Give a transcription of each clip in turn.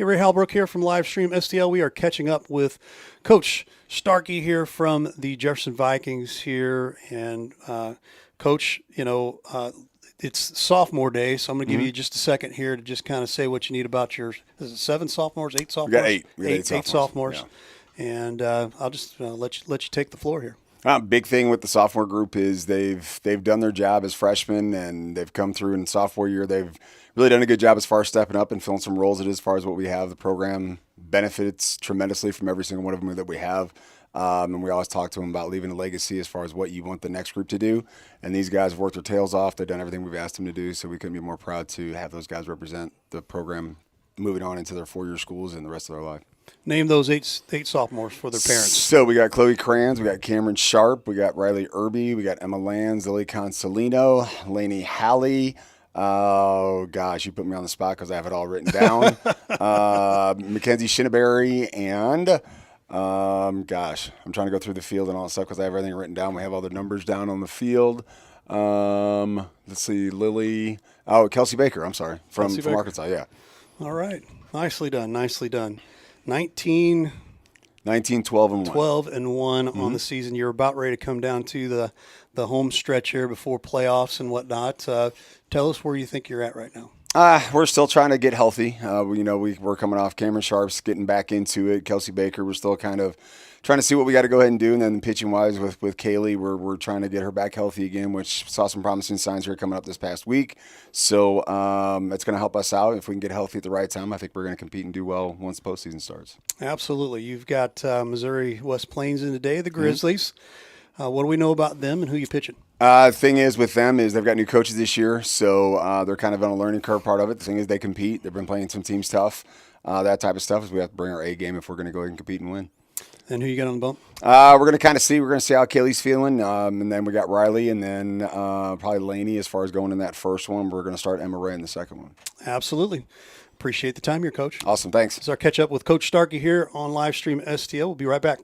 Hey, Ray Halbrook here from Livestream STL. We are catching up with Coach Starkey here from the Jefferson Vikings here. And, Coach, it's sophomore day, so I'm going to give you just a second here to just kind of say what you need about your, is it 7 sophomores, 8 sophomores? We got 8. We got 8 sophomores. Yeah. And I'll just let you take the floor here. Big thing with the sophomore group is they've done their job as freshmen, and they've come through in sophomore year. They've really done a good job as far as stepping up and filling some roles as far as what we have. The program benefits tremendously from every single one of them that we have. And we always talk to them about leaving a legacy as far as what you want the next group to do. And these guys have worked their tails off. They've done everything we've asked them to do, so we couldn't be more proud to have those guys represent the program moving on into their 4-year schools and the rest of their life. Name those eight sophomores for their parents. So we got Chloe Crans, we got Cameron Sharp, we got Riley Irby, we got Emma Land, Lily Consolino, Lainey Halley. Oh, gosh, you put me on the spot because I have it all written down. Mackenzie Shinneberry, and, gosh, I'm trying to go through the field and all that stuff because I have everything written down. We have all the numbers down on the field. Let's see, Kelsey Baker, I'm sorry, from Arkansas, yeah. All right. Nicely done, nicely done. 19, 12 and 1. 12 and 1 on the season. You're about ready to come down to the home stretch here before playoffs and whatnot. Tell us where you think you're at right now. We're still trying to get healthy. We're coming off Cameron Sharp's getting back into it. Kelsey Baker, we're still kind of trying to see what we got to go ahead and do. And then pitching wise with Kaylee, we're trying to get her back healthy again, which saw some promising signs here coming up this past week. So it's going to help us out. If we can get healthy at the right time, I think we're going to compete and do well once the postseason starts. Absolutely. You've got Missouri West Plains in today, the Grizzlies. What do we know about them and who you pitching? Thing is with them is they've got new coaches this year, so they're kind of on a learning curve part of it. The thing is they compete. They've been playing some teams tough. That type of stuff is we have to bring our A game if we're going to go ahead and compete and win. And who you got on the bump? We're going to kind of see. We're going to see how Kaylee's feeling. And then we got Riley and then probably Laney as far as going in that first one. We're going to start Emma Ray in the second one. Absolutely. Appreciate the time here, Coach. Awesome. Thanks. This is our catch up with Coach Starkey here on Livestream STL. We'll be right back.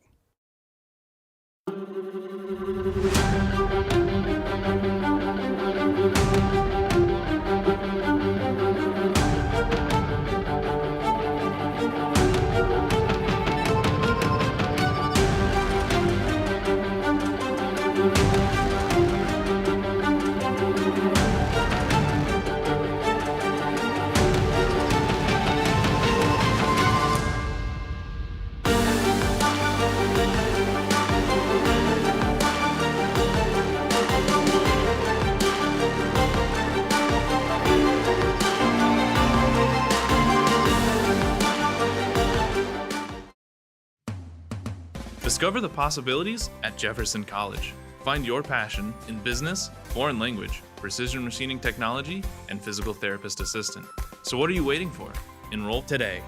Discover the possibilities at Jefferson College. Find your passion in business, foreign language, precision machining technology, and physical therapist assistant. So what are you waiting for? Enroll today.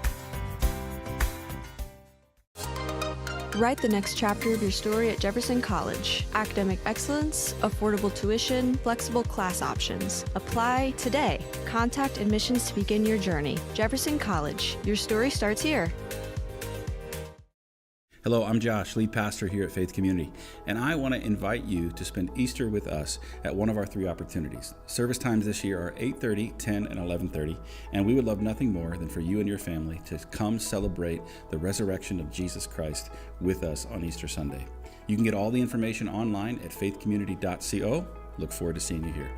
Write the next chapter of your story at Jefferson College. Academic excellence, affordable tuition, flexible class options. Apply today. Contact admissions to begin your journey. Jefferson College. Your story starts here. Hello, I'm Josh, lead pastor here at Faith Community, and I want to invite you to spend Easter with us at one of our 3 opportunities. Service times this year are 8:30, 10, and 11:30, and we would love nothing more than for you and your family to come celebrate the resurrection of Jesus Christ with us on Easter Sunday. You can get all the information online at faithcommunity.co. Look forward to seeing you here.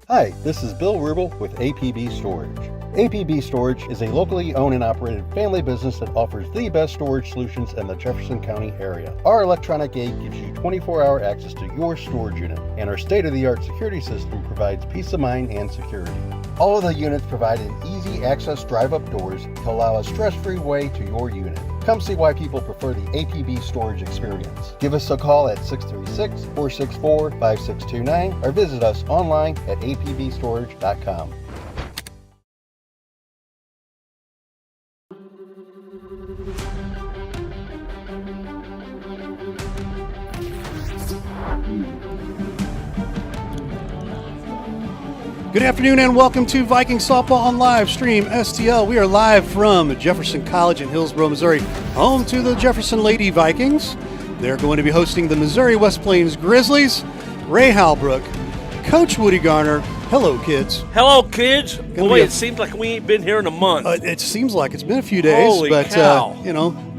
Hi, this is Bill Rubel with APB Storage. APB Storage is a locally owned and operated family business that offers the best storage solutions in the Jefferson County area. Our electronic gate gives you 24-hour access to your storage unit, and our state-of-the-art security system provides peace of mind and security. All of the units provide an easy access drive-up doors to allow a stress-free way to your unit. Come see why people prefer the APB storage experience. Give us a call at 636-464-5629 or visit us online at apbstorage.com. Good afternoon and welcome to Viking Softball on Livestream STL. We are live from Jefferson College in Hillsborough, Missouri, home to the Jefferson Lady Vikings. They're going to be hosting the Missouri West Plains Grizzlies. Ray Halbrook Coach Woody Garner. Hello, kids. Hello, kids. Boy, be a- it seems like we ain't been here in a month. It seems like it's been a few days, Holy but cow.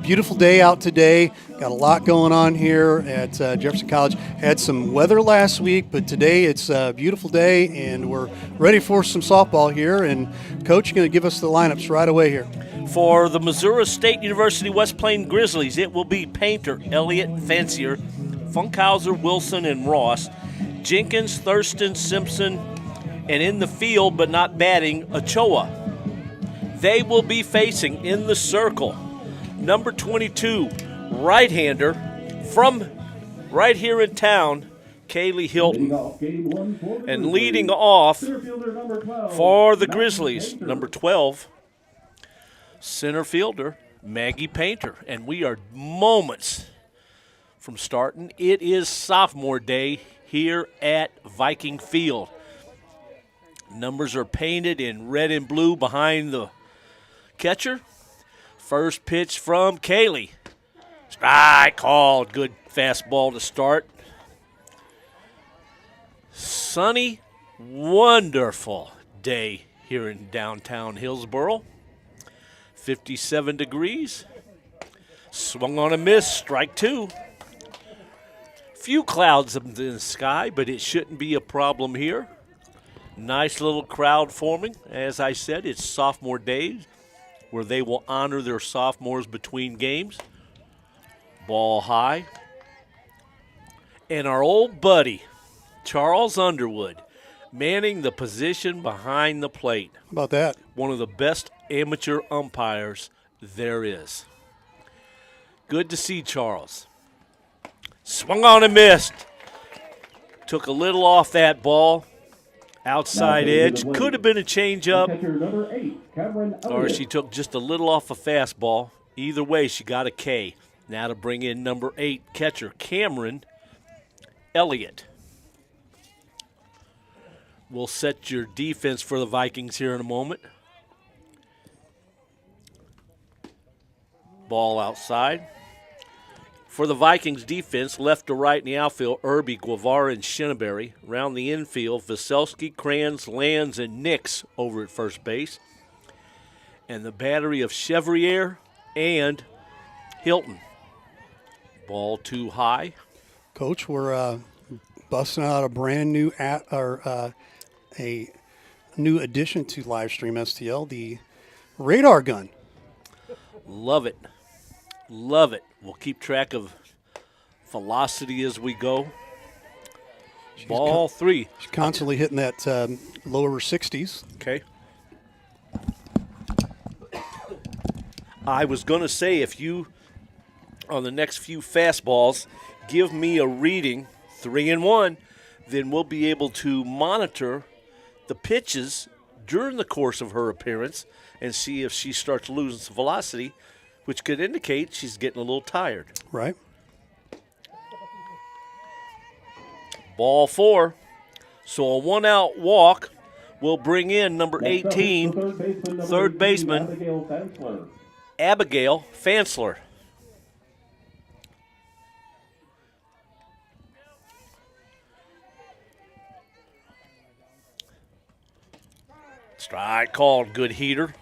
beautiful day out today. Got a lot going on here at Jefferson College. Had some weather last week, but today it's a beautiful day, and we're ready for some softball here. And Coach, you're going to give us the lineups right away here. For the Missouri State University West Plains Grizzlies, it will be Painter, Elliott, Fancier, Funkhauser, Wilson, and Ross, Jenkins, Thurston, Simpson, and in the field but not batting, Ochoa. They will be facing in the circle number 22, right-hander from right here in town, Kaylee Hilton. And leading off for the Grizzlies, number 12, center fielder Maggie Painter. And we are moments from starting. It is sophomore day here at Viking Field. Numbers are painted in red and blue behind the catcher. First pitch from Kaylee. Strike called. Good fastball to start. Sunny, wonderful day here in downtown Hillsboro. 57 degrees. Swung on a miss. Strike two. Few clouds in the sky, but it shouldn't be a problem here. Nice little crowd forming. As I said, it's sophomore days, where they will honor their sophomores between games. Ball high. And our old buddy, Charles Underwood, manning the position behind the plate. How about that? One of the best amateur umpires there is. Good to see Charles. Swung on and missed. Took a little off that ball. Outside edge. Could have been a changeup. Or she took just a little off a fastball. Either way, she got a K. Now to bring in number 8 catcher, Cameron Elliott. We'll set your defense for the Vikings here in a moment. Ball outside. For the Vikings defense, left to right in the outfield, Irby, Guevara, and Shinneberry. Around the infield, Veselski, Kranz, Lands, and Nix over at first base. And the battery of Chevrier and Hilton. Ball too high. Coach, we're busting out a brand new a new addition to Livestream STL, the radar gun. Love it. Love it. We'll keep track of velocity as we go. Ball 3. She's constantly hitting that lower 60s. Okay. I was going to say, if you, on the next few fastballs, give me a reading, 3-1, then we'll be able to monitor the pitches during the course of her appearance and see if she starts losing some velocity, which could indicate she's getting a little tired. Right. Ball 4. So a 1-out walk will bring in number 18, third baseman, Abigail Fansler. Strike called. Good heater.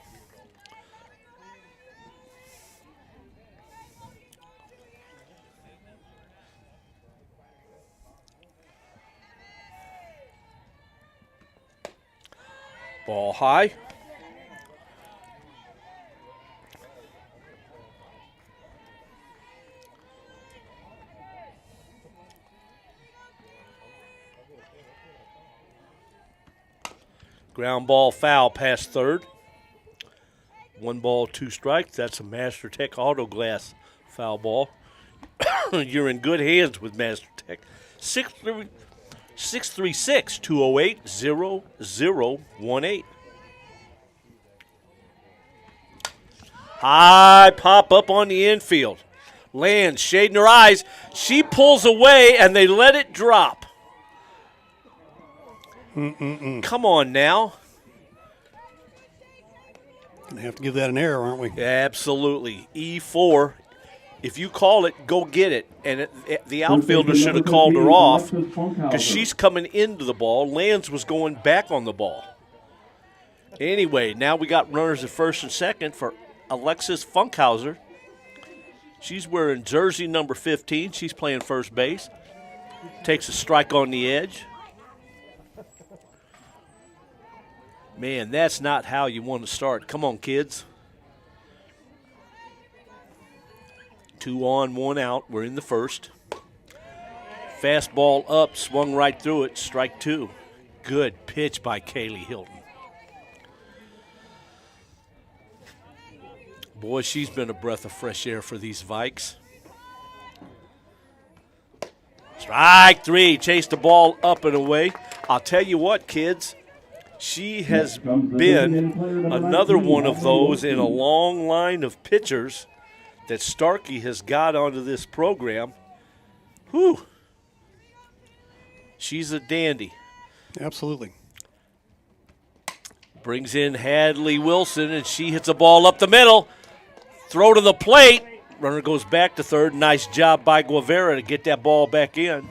Ball high. Ground ball foul past third. 1 ball, 2 strikes. That's a Master Tech Auto Glass foul ball. You're in good hands with Master Tech. 636-208-0018. High pop up on the infield. Lands, shading her eyes. She pulls away, and they let it drop. Come on now. Gonna have to give that an error, aren't we? Absolutely. E4 If you call it, go get it. And the outfielder should have called her off because she's coming into the ball. Lands was going back on the ball. Anyway, now we got runners at first and second for Alexis Funkhauser. She's wearing jersey number 15. She's playing first base. Takes a strike on the edge. Man, that's not how you want to start. Come on, kids. 2 on, 1 out. We're in the first. Fastball up, swung right through it. Strike 2. Good pitch by Kaylee Hilton. Boy, she's been a breath of fresh air for these Vikes. Strike 3. Chased the ball up and away. I'll tell you what, kids. She has been another one of those in a long line of pitchers that Starkey has got onto this program. Whew. She's a dandy. Absolutely. Brings in Hadley Wilson, and she hits a ball up the middle. Throw to the plate. Runner goes back to third. Nice job by Guevara to get that ball back in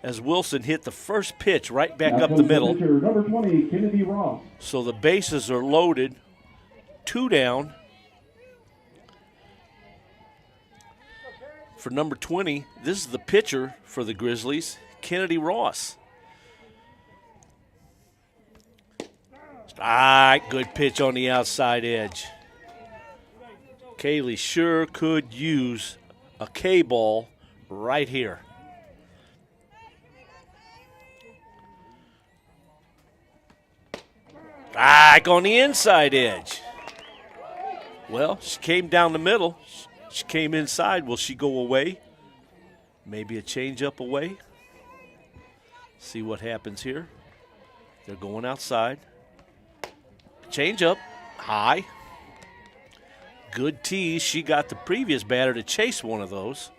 as Wilson hit the first pitch right back up the middle. Number 20, Kennedy Ross. So the bases are loaded. 2 down. For number 20, this is the pitcher for the Grizzlies, Kennedy Ross. Strike, good pitch on the outside edge. Kaylee sure could use a K-ball right here. Strike on the inside edge. Well, she came down the middle. She came inside. Will she go away? Maybe a changeup away. See what happens here. They're going outside. Changeup, high. Good tease. She got the previous batter to chase one of those.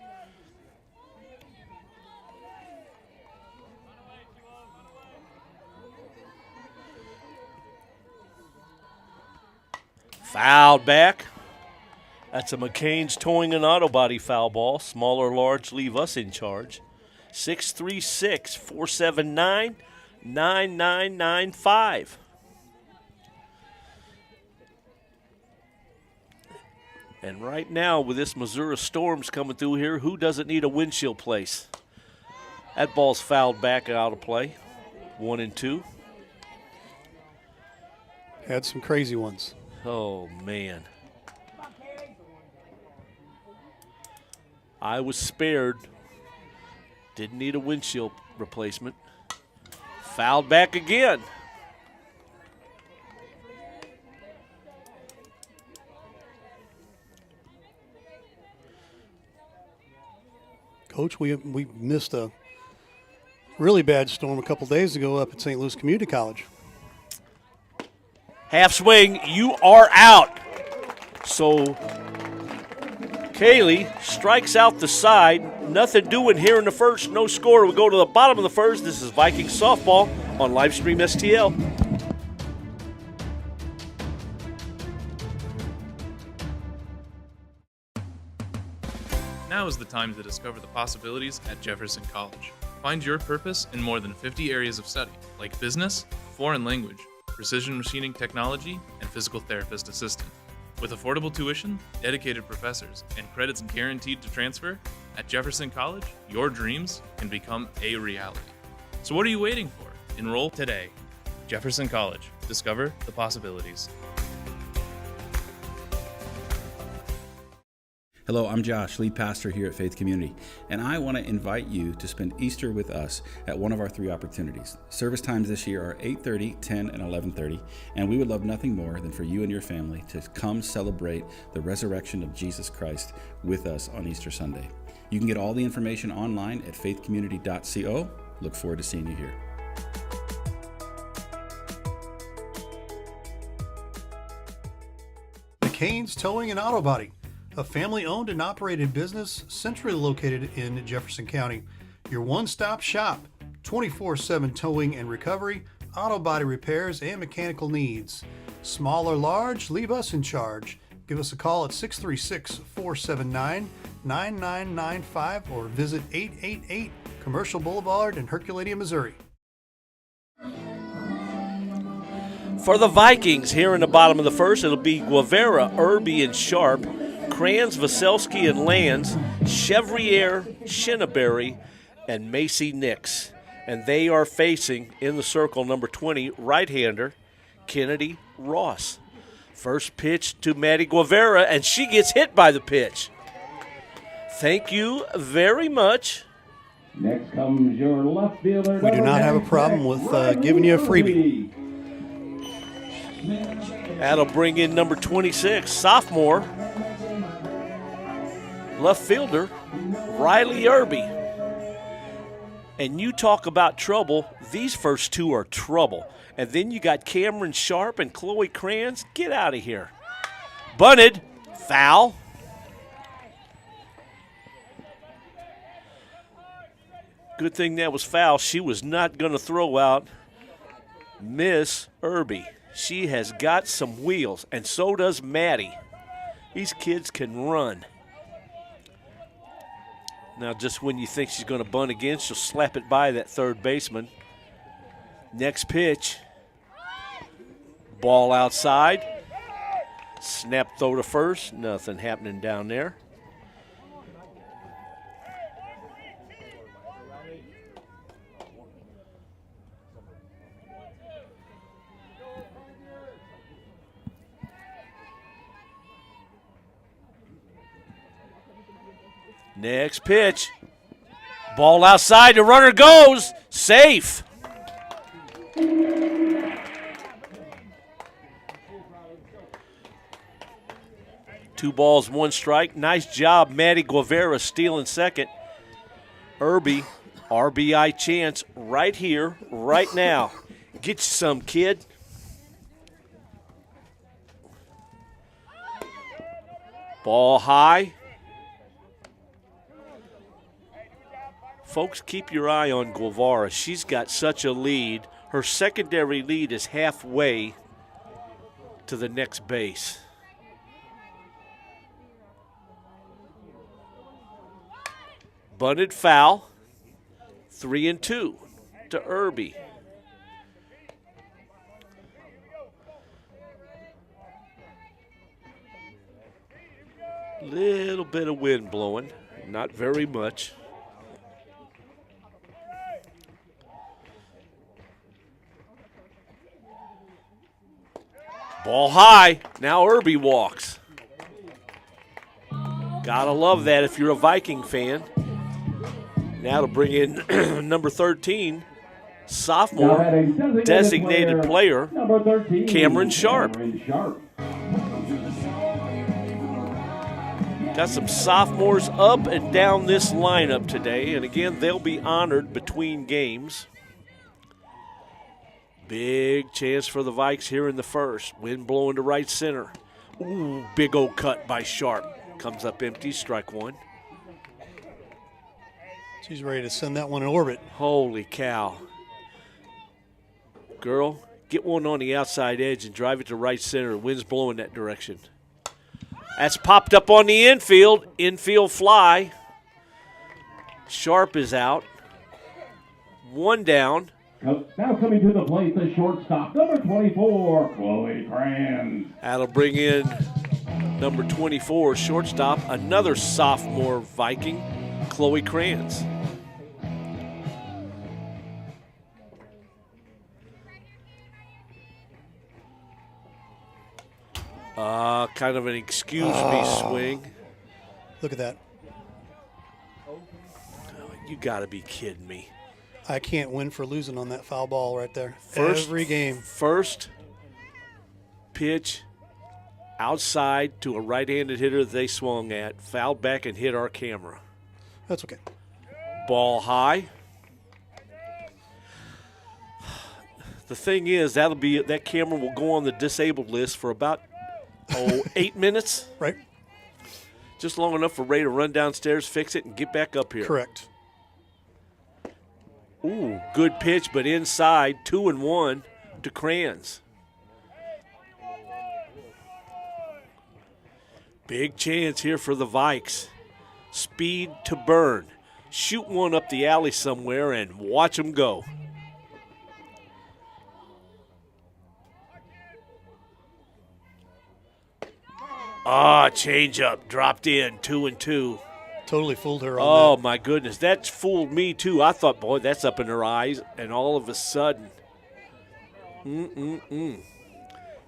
Fouled back. That's a McCain's Towing and Auto Body foul ball. Small or large, leave us in charge. 636-479-9995. And right now, with this Missouri Storms coming through here, who doesn't need a windshield place? That ball's fouled back and out of play. 1 and 2. Had some crazy ones. Oh, man. I was spared. Didn't need a windshield replacement. Fouled back again. Coach, we missed a really bad storm a couple days ago up at St. Louis Community College. Half swing, you are out. So Kaylee strikes out the side. Nothing doing here in the first. No score. We go to the bottom of the first. This is Vikings softball on Livestream STL. Now is the time to discover the possibilities at Jefferson College. Find your purpose in more than 50 areas of study, like business, foreign language, precision machining technology, and physical therapist assistant. With affordable tuition, dedicated professors, and credits guaranteed to transfer, at Jefferson College, your dreams can become a reality. So what are you waiting for? Enroll today. Jefferson College. Discover the possibilities. Hello, I'm Josh, lead pastor here at Faith Community, and I want to invite you to spend Easter with us at one of our 3 opportunities. Service times this year are 8:30, 10, and 11:30, and we would love nothing more than for you and your family to come celebrate the resurrection of Jesus Christ with us on Easter Sunday. You can get all the information online at faithcommunity.co. Look forward to seeing you here. McCain's Towing and Auto Body, a family-owned and operated business centrally located in Jefferson County. Your one-stop shop, 24/7 towing and recovery, auto body repairs, and mechanical needs. Small or large, leave us in charge. Give us a call at 636-479-9995 888-9995 or visit 888 Commercial Boulevard in Herculaneum, Missouri. For the Vikings, here in the bottom of the first, it'll be Guevara, Irby, and Sharp, Kranz, Vaselski, and Lands, Chevrier, Shinneberry, and Macy Nix. And they are facing, in the circle, number 20, right-hander, Kennedy Ross. First pitch to Maddie Guevara, and she gets hit by the pitch. Thank you very much. Next comes your left fielder. We do not have a problem with giving you a freebie. That'll bring in number 26, sophomore, left fielder, Riley Irby. And you talk about trouble, these first two are trouble. And then you got Cameron Sharp and Chloe Kranz. Get out of here. Bunted, foul. Good thing that was foul. She was not going to throw out Miss Irby. She has got some wheels, and so does Maddie. These kids can run. Now, just when you think she's going to bunt again, she'll slap it by that third baseman. Next pitch. Ball outside. Snap throw to first. Nothing happening down there. Next pitch. Ball outside. The runner goes. Safe. Two balls, one strike. Nice job, Maddie Guevara stealing second. Irby, RBI chance right here, right now. Get you some, kid. Ball high. Folks, keep your eye on Guevara. She's got such a lead. Her secondary lead is halfway to the next base. Bunted foul. 3-2 to Irby. Little bit of wind blowing, not very much. Ball high. Now Irby walks. Gotta love that if you're a Viking fan. Now to bring in number 13, sophomore, designated player, number 13, Cameron Sharp. Cameron Sharp. Got some sophomores up and down this lineup today, and again, they'll be honored between games. Big chance for the Vikes here in the first. Wind blowing to right center. Ooh, big old cut by Sharp. Comes up empty, strike one. She's ready to send that one in orbit. Holy cow. Girl, get one on the outside edge and drive it to right center. The wind's blowing that direction. That's popped up on the infield. Infield fly. Sharp is out. One down. Now coming to the plate, the shortstop, number 24, Chloe Kranz. That'll bring in number 24, shortstop, another sophomore Viking, Chloe Kranz. Kind of an excuse me swing. Look at that. Oh, you got to be kidding me. I can't win for losing on that foul ball right there. Every game. First pitch outside to a right-handed hitter that they swung at, fouled back and hit our camera. That's okay. Ball high. The thing is, that camera will go on the disabled list for about 8 minutes. Right. Just long enough for Ray to run downstairs, fix it, and get back up here. Correct. Ooh, good pitch, but inside, 2-1 to Kranz. Big chance here for the Vikes. speed to burn. Shoot one up the alley somewhere and watch them go. Change up, dropped in, 2-2. Totally fooled her on Oh, that. my goodness, that fooled me too. I thought, boy, that's up in her eyes, and all of a sudden,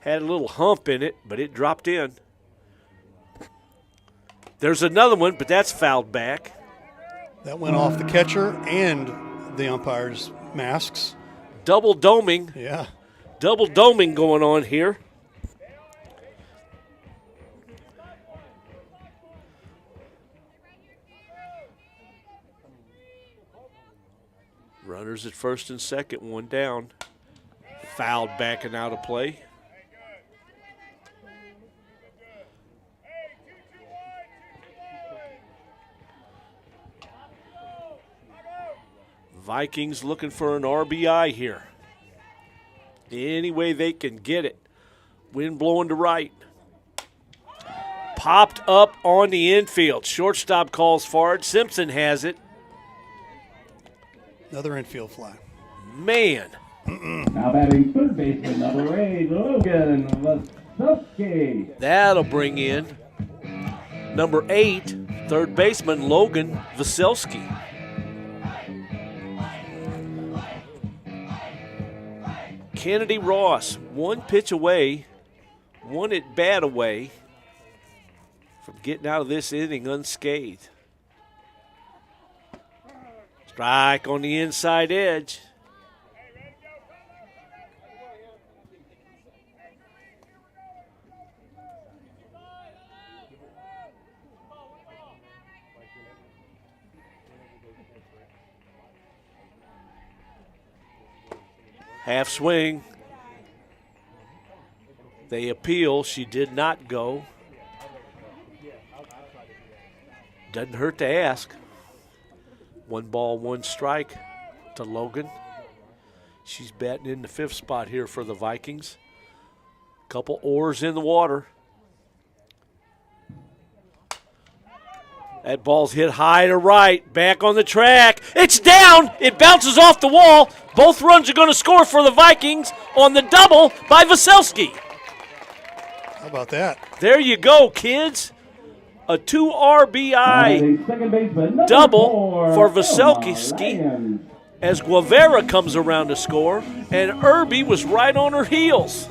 had a little hump in it, but it dropped in. There's another one, but that's fouled back. That went off the catcher and the umpire's masks. Double doming. Yeah. Double doming going on here. Runners at first and second, one down. Fouled back and out of play. Vikings looking for an RBI here. Any way they can get it. Wind blowing to right. Popped up on the infield. Shortstop calls for it. Simpson has it. Another infield fly. Man. Now batting third baseman number 8, Logan Vasovsky. That'll bring in number 8, third baseman Logan Vasilski. Kennedy Ross, one pitch away, one at bat away from getting out of this inning unscathed. Strike on the inside edge. Half swing. They appeal. She did not go. Doesn't hurt to ask. 1 ball, 1 strike to Logan. She's batting in the 5th spot here for the Vikings. Couple oars in the water. That ball's hit high to right. Back on the track. It's down. It bounces off the wall. Both runs are going to score for the Vikings on the double by Vasilski. How about that? There you go, kids. A 2 RBI Second baseman number double 4, for Elma Vasilski Lyons. as Guevara comes around to score, and Irby was right on her heels.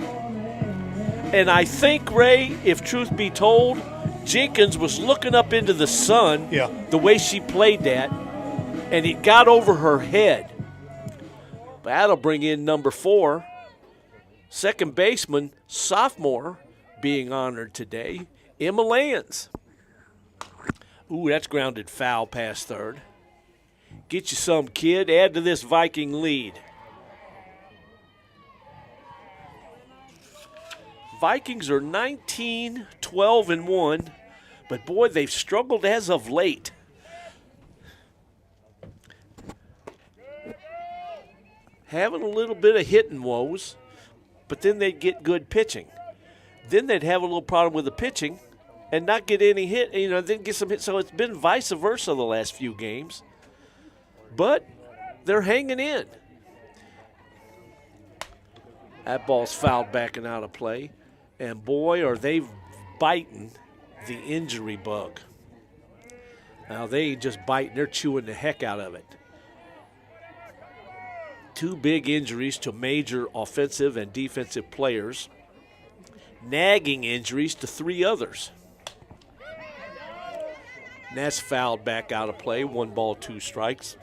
And I think, Ray, if truth be told, Jenkins was looking up into the sun, Yeah. the way she played that, and it got over her head. That'll bring in number 4, second baseman, sophomore, being honored today, Emma Lyons. Ooh, that's grounded foul past third. Get you some, kid. Add to this Viking lead. Vikings are 19-12-1, but boy, they've struggled as of late. Having a little bit of hitting woes, but then they'd get good pitching. Then they'd have a little problem with the pitching and not get any hit, then get some hits. So it's been vice versa the last few games. But they're hanging in. That ball's fouled back and out of play. And boy, are they biting the injury bug. Now they ain't just biting, they're chewing the heck out of it. 2 big injuries to major offensive and defensive players. Nagging injuries to 3 others. And that's fouled back out of play. 1 ball, 2 strikes.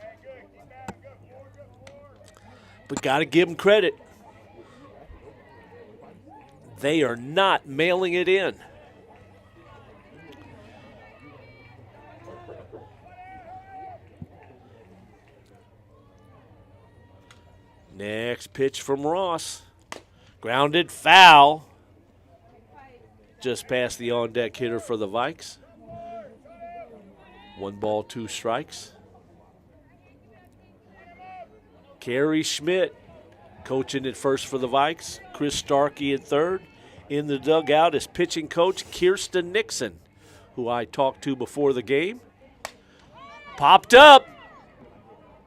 But got to give them credit. They are not mailing it in. Next pitch from Ross. Grounded foul. Just past the on-deck hitter for the Vikes. 1 ball, 2 strikes. Carrie Schmidt coaching at first for the Vikes. Chris Starkey at third. In the dugout is pitching coach Kirsten Nixon, who I talked to before the game. Popped up.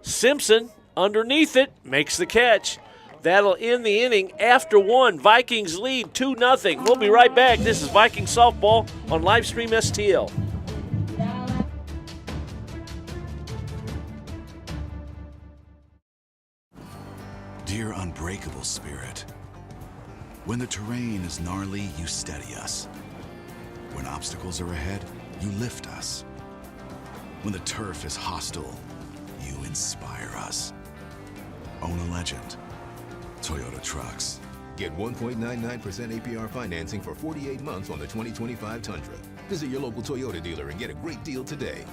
Simpson underneath it makes the catch. That'll end the inning after one. Vikings lead 2-0. We'll be right back. This is Vikings softball on Livestream STL. Dear unbreakable spirit, when the terrain is gnarly, you steady us. When obstacles are ahead, you lift us. When the turf is hostile, you inspire us. Own a legend. Toyota Trucks. Get 1.99% APR financing for 48 months on the 2025 Tundra. Visit your local Toyota dealer and get a great deal today.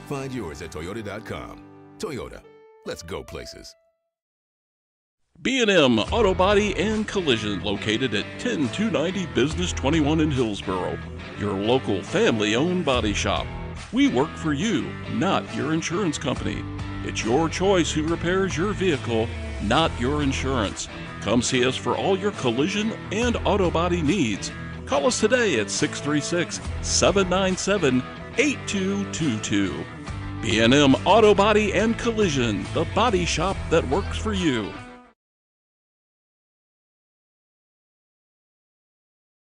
Find yours at toyota.com. Toyota, let's go places. B&M Auto Body and Collision, located at 10290 Business 21 in Hillsboro. Your local family-owned body shop. We work for you, not your insurance company. It's your choice who repairs your vehicle, not your insurance. Come see us for all your collision and auto body needs. Call us today at 636-797-8222. B&M Auto Body and Collision, the body shop that works for you.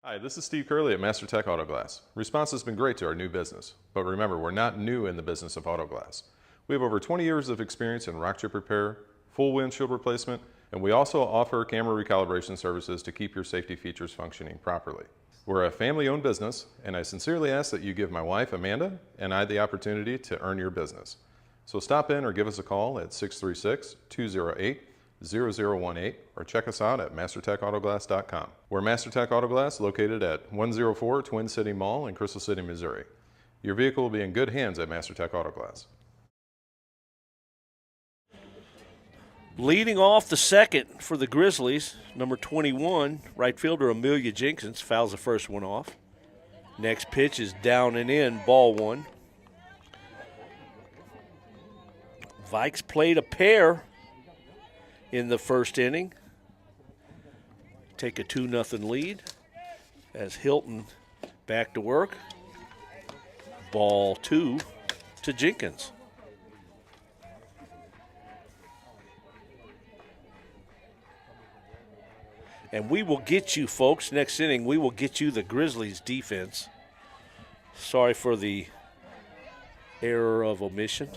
Hi, this is Steve Curley at MasterTech Auto Glass. Response has been great to our new business, but remember, we're not new in the business of auto glass. We have over 20 years of experience in rock chip repair, full windshield replacement, and we also offer camera recalibration services to keep your safety features functioning properly. We're a family-owned business, and I sincerely ask that you give my wife, Amanda, and I the opportunity to earn your business. So stop in or give us a call at 636-208-0018 or check us out at mastertechautoglass.com. We're MasterTech Auto Glass, located at 104 Twin City Mall in Crystal City, Missouri. Your vehicle will be in good hands at MasterTech Auto Glass. Leading off the second for the Grizzlies, number 21, right fielder Amelia Jenkins fouls the first one off. Next pitch is down and in, ball one. Vikes played a pair in the first inning. Take a 2-0 lead as Hilton back to work. Ball two to Jenkins. And we will get you, folks, next inning, we will get you the Grizzlies defense. Sorry for the error of omission.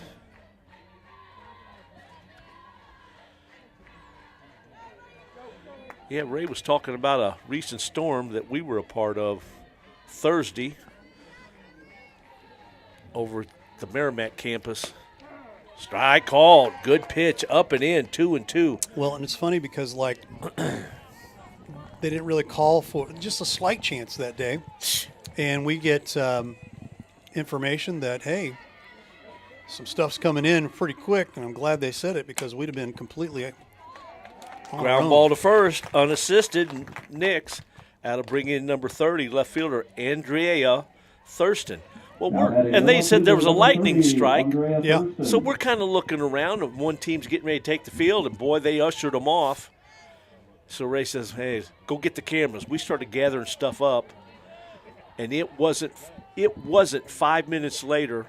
Yeah, Ray was talking about a recent storm that we were a part of Thursday over at the Merrimack campus. Strike called. Good pitch. Up and in. 2-2. Well, and it's funny because, like, they didn't really call for just a slight chance that day. And we get information that, hey, some stuff's coming in pretty quick. And I'm glad they said it because we'd have been completely ground ball to first, unassisted. Nix out to bring in number 30, left fielder Andrea Thurston. Well, and they said there was a lightning strike. Yeah. So we're kind of looking around, and one team's getting ready to take the field, and boy, they ushered them off. So Ray says, hey, go get the cameras. We started gathering stuff up, and it wasn't 5 minutes later,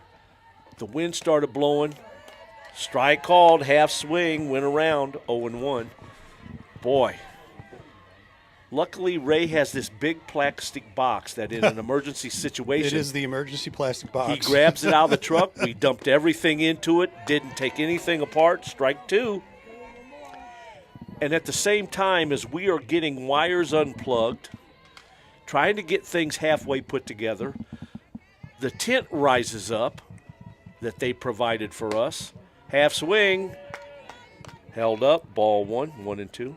the wind started blowing. Strike called, half swing, went around, 0-1. Boy, luckily Ray has this big plastic box that in an emergency situation. It is the emergency plastic box. He grabs it out of the truck. We dumped everything into it, didn't take anything apart. Strike two. And at the same time as we are getting wires unplugged, trying to get things halfway put together, the tent rises up that they provided for us. Half swing, held up, ball one, 1-2.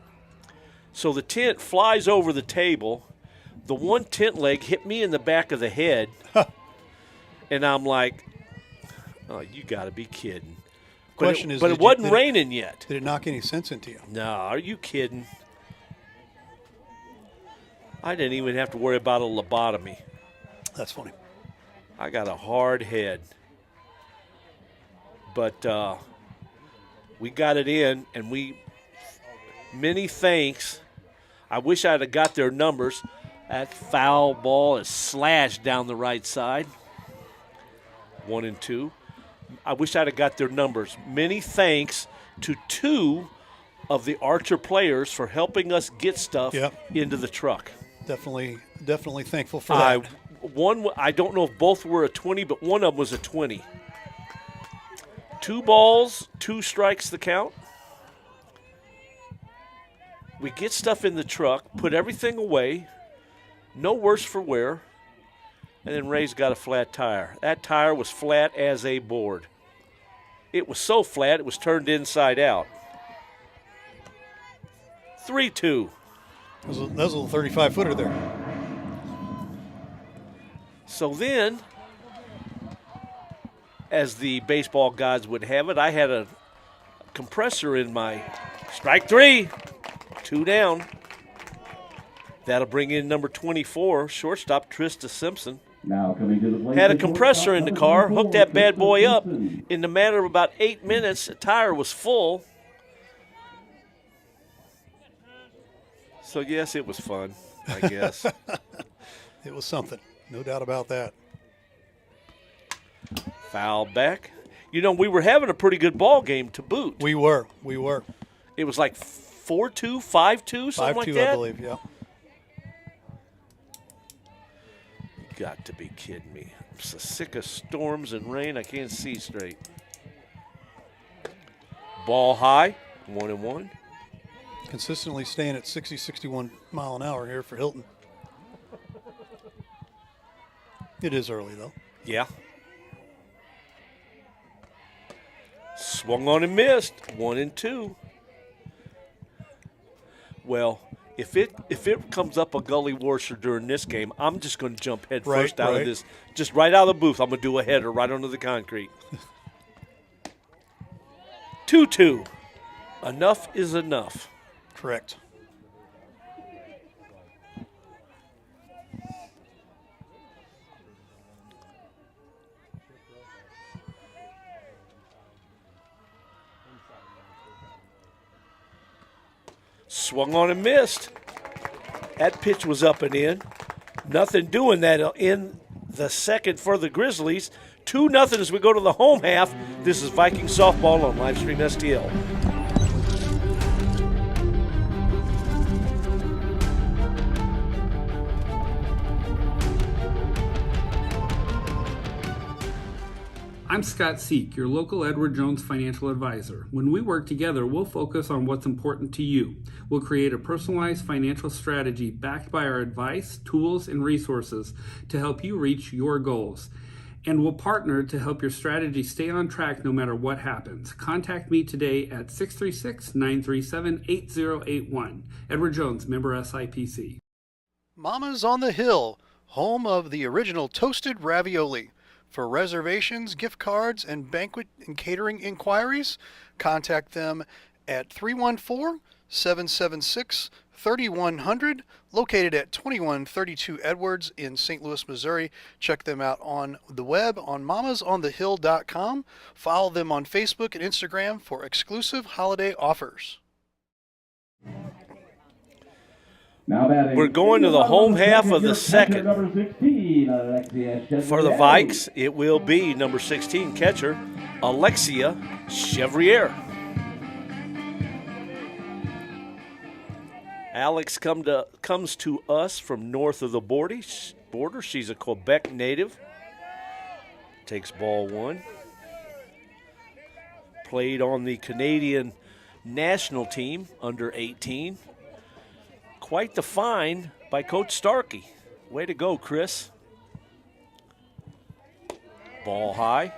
So the tent flies over the table. The one tent leg hit me in the back of the head. And I'm like, oh, you got to be kidding. But it wasn't raining yet. Did it knock any sense into you? No, are you kidding? I didn't even have to worry about a lobotomy. That's funny. I got a hard head. But we got it in, and many thanks. I wish I'd have got their numbers. That foul ball is slashed down the right side. 1-2. I wish I'd have got their numbers. Many thanks to 2 of the Archer players for helping us get stuff into the truck. Definitely thankful for that. I don't know if both were a 20, but one of them was a 20. 2 balls, 2 strikes the count. We get stuff in the truck, put everything away, no worse for wear, and then Ray's got a flat tire. That tire was flat as a board. It was so flat it was turned inside out. 3-2. That was a little 35-footer there. So then, as the baseball gods would have it, I had a compressor in my strike 3. 2 down. That'll bring in number 24, shortstop Trista Simpson. Now coming to the plate. Had a compressor in the car, hooked that bad boy up. In the matter of about 8 minutes, the tire was full. So, yes, it was fun, I guess. It was something. No doubt about that. Foul back. You know, we were having a pretty good ball game to boot. We were. It was like 4-2, 5-2, something like that. 5-2, I believe, yeah. Got to be kidding me. I'm so sick of storms and rain, I can't see straight. Ball high, 1-1. Consistently staying at 60, 61 mile an hour here for Hilton. It is early, though. Yeah. Swung on and missed, 1-2. Well, if it comes up a gully washer during this game, I'm just going to jump head first out of this. Just right out of the booth, I'm going to do a header right onto the concrete. 2-2. Enough is enough. Correct. Swung on and missed. That pitch was up and in. Nothing doing that in the second for the Grizzlies. 2-0 as we go to the home half. This is Viking softball on Livestream STL. I'm Scott Seek, your local Edward Jones financial advisor. When we work together, we'll focus on what's important to you. We'll create a personalized financial strategy backed by our advice, tools, and resources to help you reach your goals. And we'll partner to help your strategy stay on track no matter what happens. Contact me today at 636-937-8081. Edward Jones, member SIPC. Mama's on the Hill, home of the original toasted ravioli. For reservations, gift cards, and banquet and catering inquiries, contact them at 314-776-3100, located at 2132 Edwards in St. Louis, Missouri. Check them out on the web on mamasonthehill.com. Follow them on Facebook and Instagram for exclusive holiday offers. We're going to the home half of the second. For the Vikes, it will be number 16 catcher, Alexia Chevrier. Alex comes to us from north of the border. She's a Quebec native. Takes ball 1. Played on the Canadian national team under 18. Quite the find by Coach Starkey. Way to go, Chris. Ball high.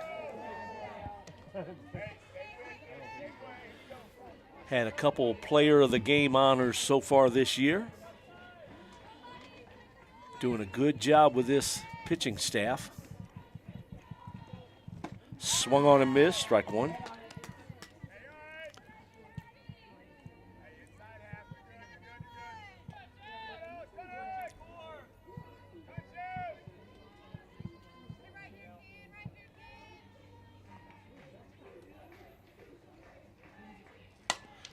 Had a couple player of the game honors so far this year. Doing a good job with this pitching staff. Swung on and missed, strike 1.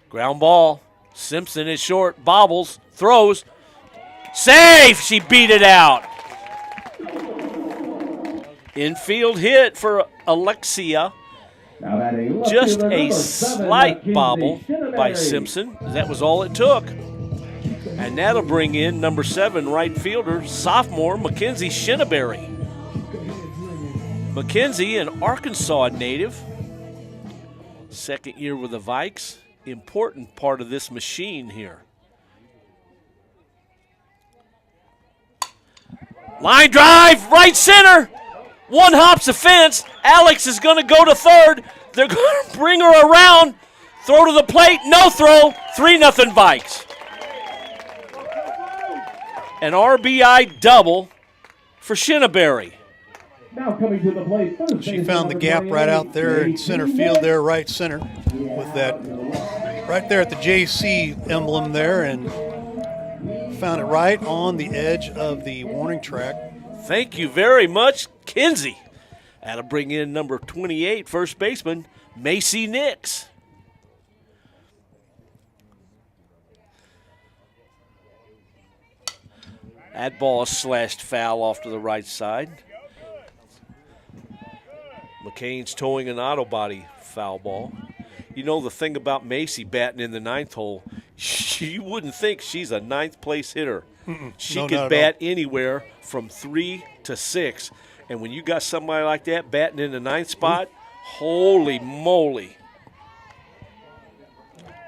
Ground ball. Simpson is short. Bobbles. Throws. Safe! She beat it out. Infield hit for Alexia. Just a slight bobble by Simpson. That was all it took. And that'll bring in number 7 right fielder, sophomore Mackenzie Shinneberry. Mackenzie, an Arkansas native. Second year with the Vikes. Important part of this machine here. Line drive, right center. One hops the fence. Alex is going to go to third. They're going to bring her around. Throw to the plate. No throw. 3-0 Vikes. An RBI double for Shinneberry. Now coming to the plate. She found the gap right out there in center field there, right center, with that right there at the JC emblem there, and found it right on the edge of the warning track. Thank you very much, Kinsey. That'll bring in number 28, first baseman, Macy Nix. That ball is slashed foul off to the right side. McCain's towing an auto body foul ball. You know the thing about Macy batting in the 9th hole, you wouldn't think she's a 9th place hitter. She could bat anywhere from 3 to 6. And when you got somebody like that batting in the 9th spot, holy moly.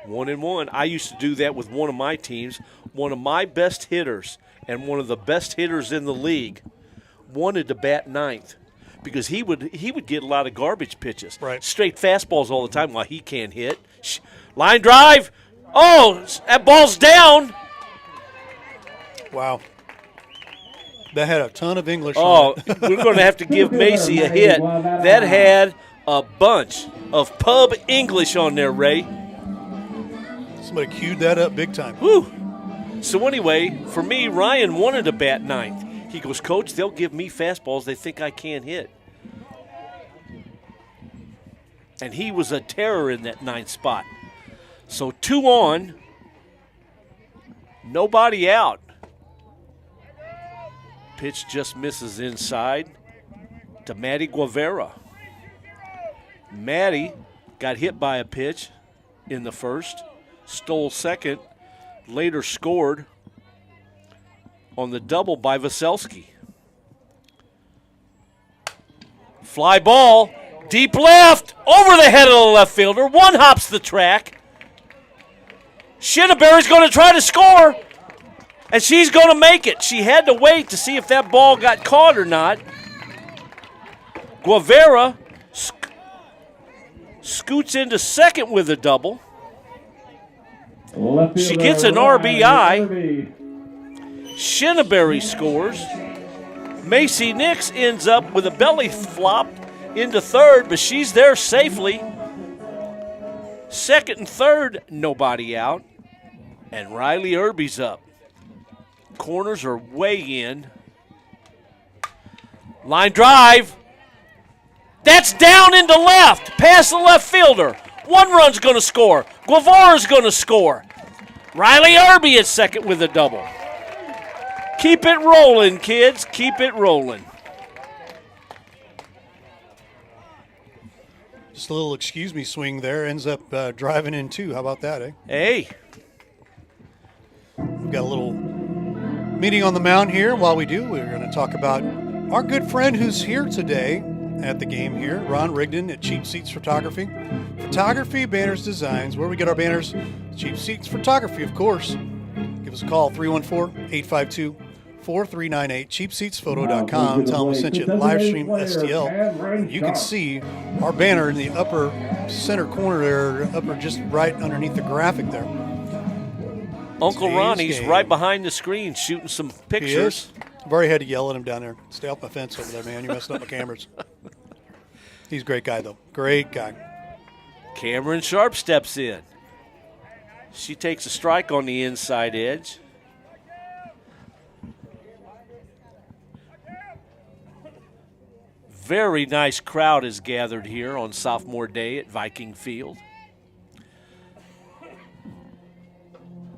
1-1. I used to do that with one of my teams. One of my best hitters and one of the best hitters in the league wanted to bat 9th because he would get a lot of garbage pitches. Right. Straight fastballs all the time while he can't hit. Line drive. Oh, that ball's down. Wow. That had a ton of English Oh, on it. we're going to have to give Macy a hit. That had a bunch of pub English on there, Ray. Somebody queued that up big time. Whew. So anyway, for me, Ryan wanted to bat 9th. He goes, Coach, they'll give me fastballs they think I can't hit. And he was a terror in that 9th spot. So 2 on, nobody out. Pitch just misses inside to Maddie Guevara. Maddie got hit by a pitch in the first, stole second, later scored on the double by Vaselski. Fly ball, deep left, over the head of the left fielder. One hops the track. Shinneberry's going to try to score, and she's going to make it. She had to wait to see if that ball got caught or not. Guevara scoots into second with a double. She gets an RBI. Shinneberry scores. Macy Nix ends up with a belly flop into third, but she's there safely. Second and third, nobody out. And Riley Irby's up. Corners are way in. Line drive. That's down into left, past the left fielder. One run's going to score. Guevara's going to score. Riley Irby at second with a double. Keep it rolling, kids. Keep it rolling. Just a little excuse me swing there. Ends up driving in 2. How about that, eh? Hey. We've got a little meeting on the mound here. While we do, we're going to talk about our good friend who's here today at the game here, Ron Rigdon at Cheap Seats Photography. Photography, banners, designs. Where we get our banners? Cheap Seats Photography, of course. Give us a call, 314-852-4398, cheapseatsphoto.com. Tell them we sent you live stream STL. You can see our banner in the upper center corner there, upper just right underneath the graphic there. Uncle Ronnie's right behind the screen shooting some pictures. I've already had to yell at him down there. Stay off my fence over there, man. You're messing up my cameras. He's a great guy, though. Great guy. Cameron Sharp steps in. She takes a strike on the inside edge. Very nice crowd is gathered here on sophomore day at Viking Field.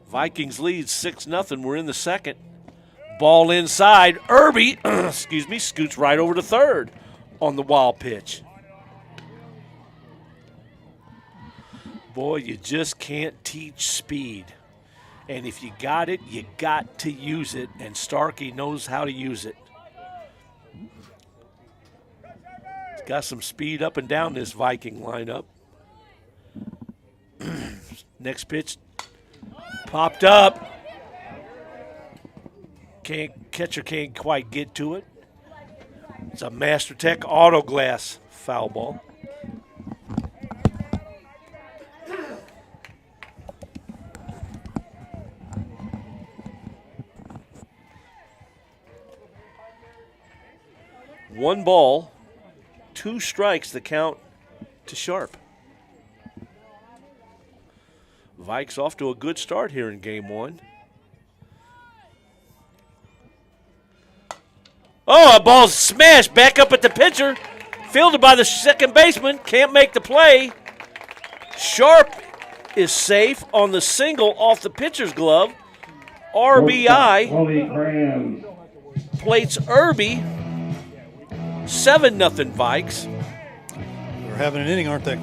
Vikings lead 6-0. We're in the second. Ball inside. Irby, scoots right over to third on the wild pitch. Boy, you just can't teach speed. And if you got it, you got to use it. And Starkey knows how to use it. He's got some speed up and down this Viking lineup. Next pitch popped up. Catcher can't quite get to it. It's a Master Tech Auto Glass foul ball. One ball, 2 strikes, the count to Sharp. Vikes off to a good start here in game 1. Oh, a ball's smashed back up at the pitcher. Fielded by the second baseman. Can't make the play. Sharp is safe on the single off the pitcher's glove. RBI. Plates Irby. 7-0 Vikes. They're having an inning, aren't they?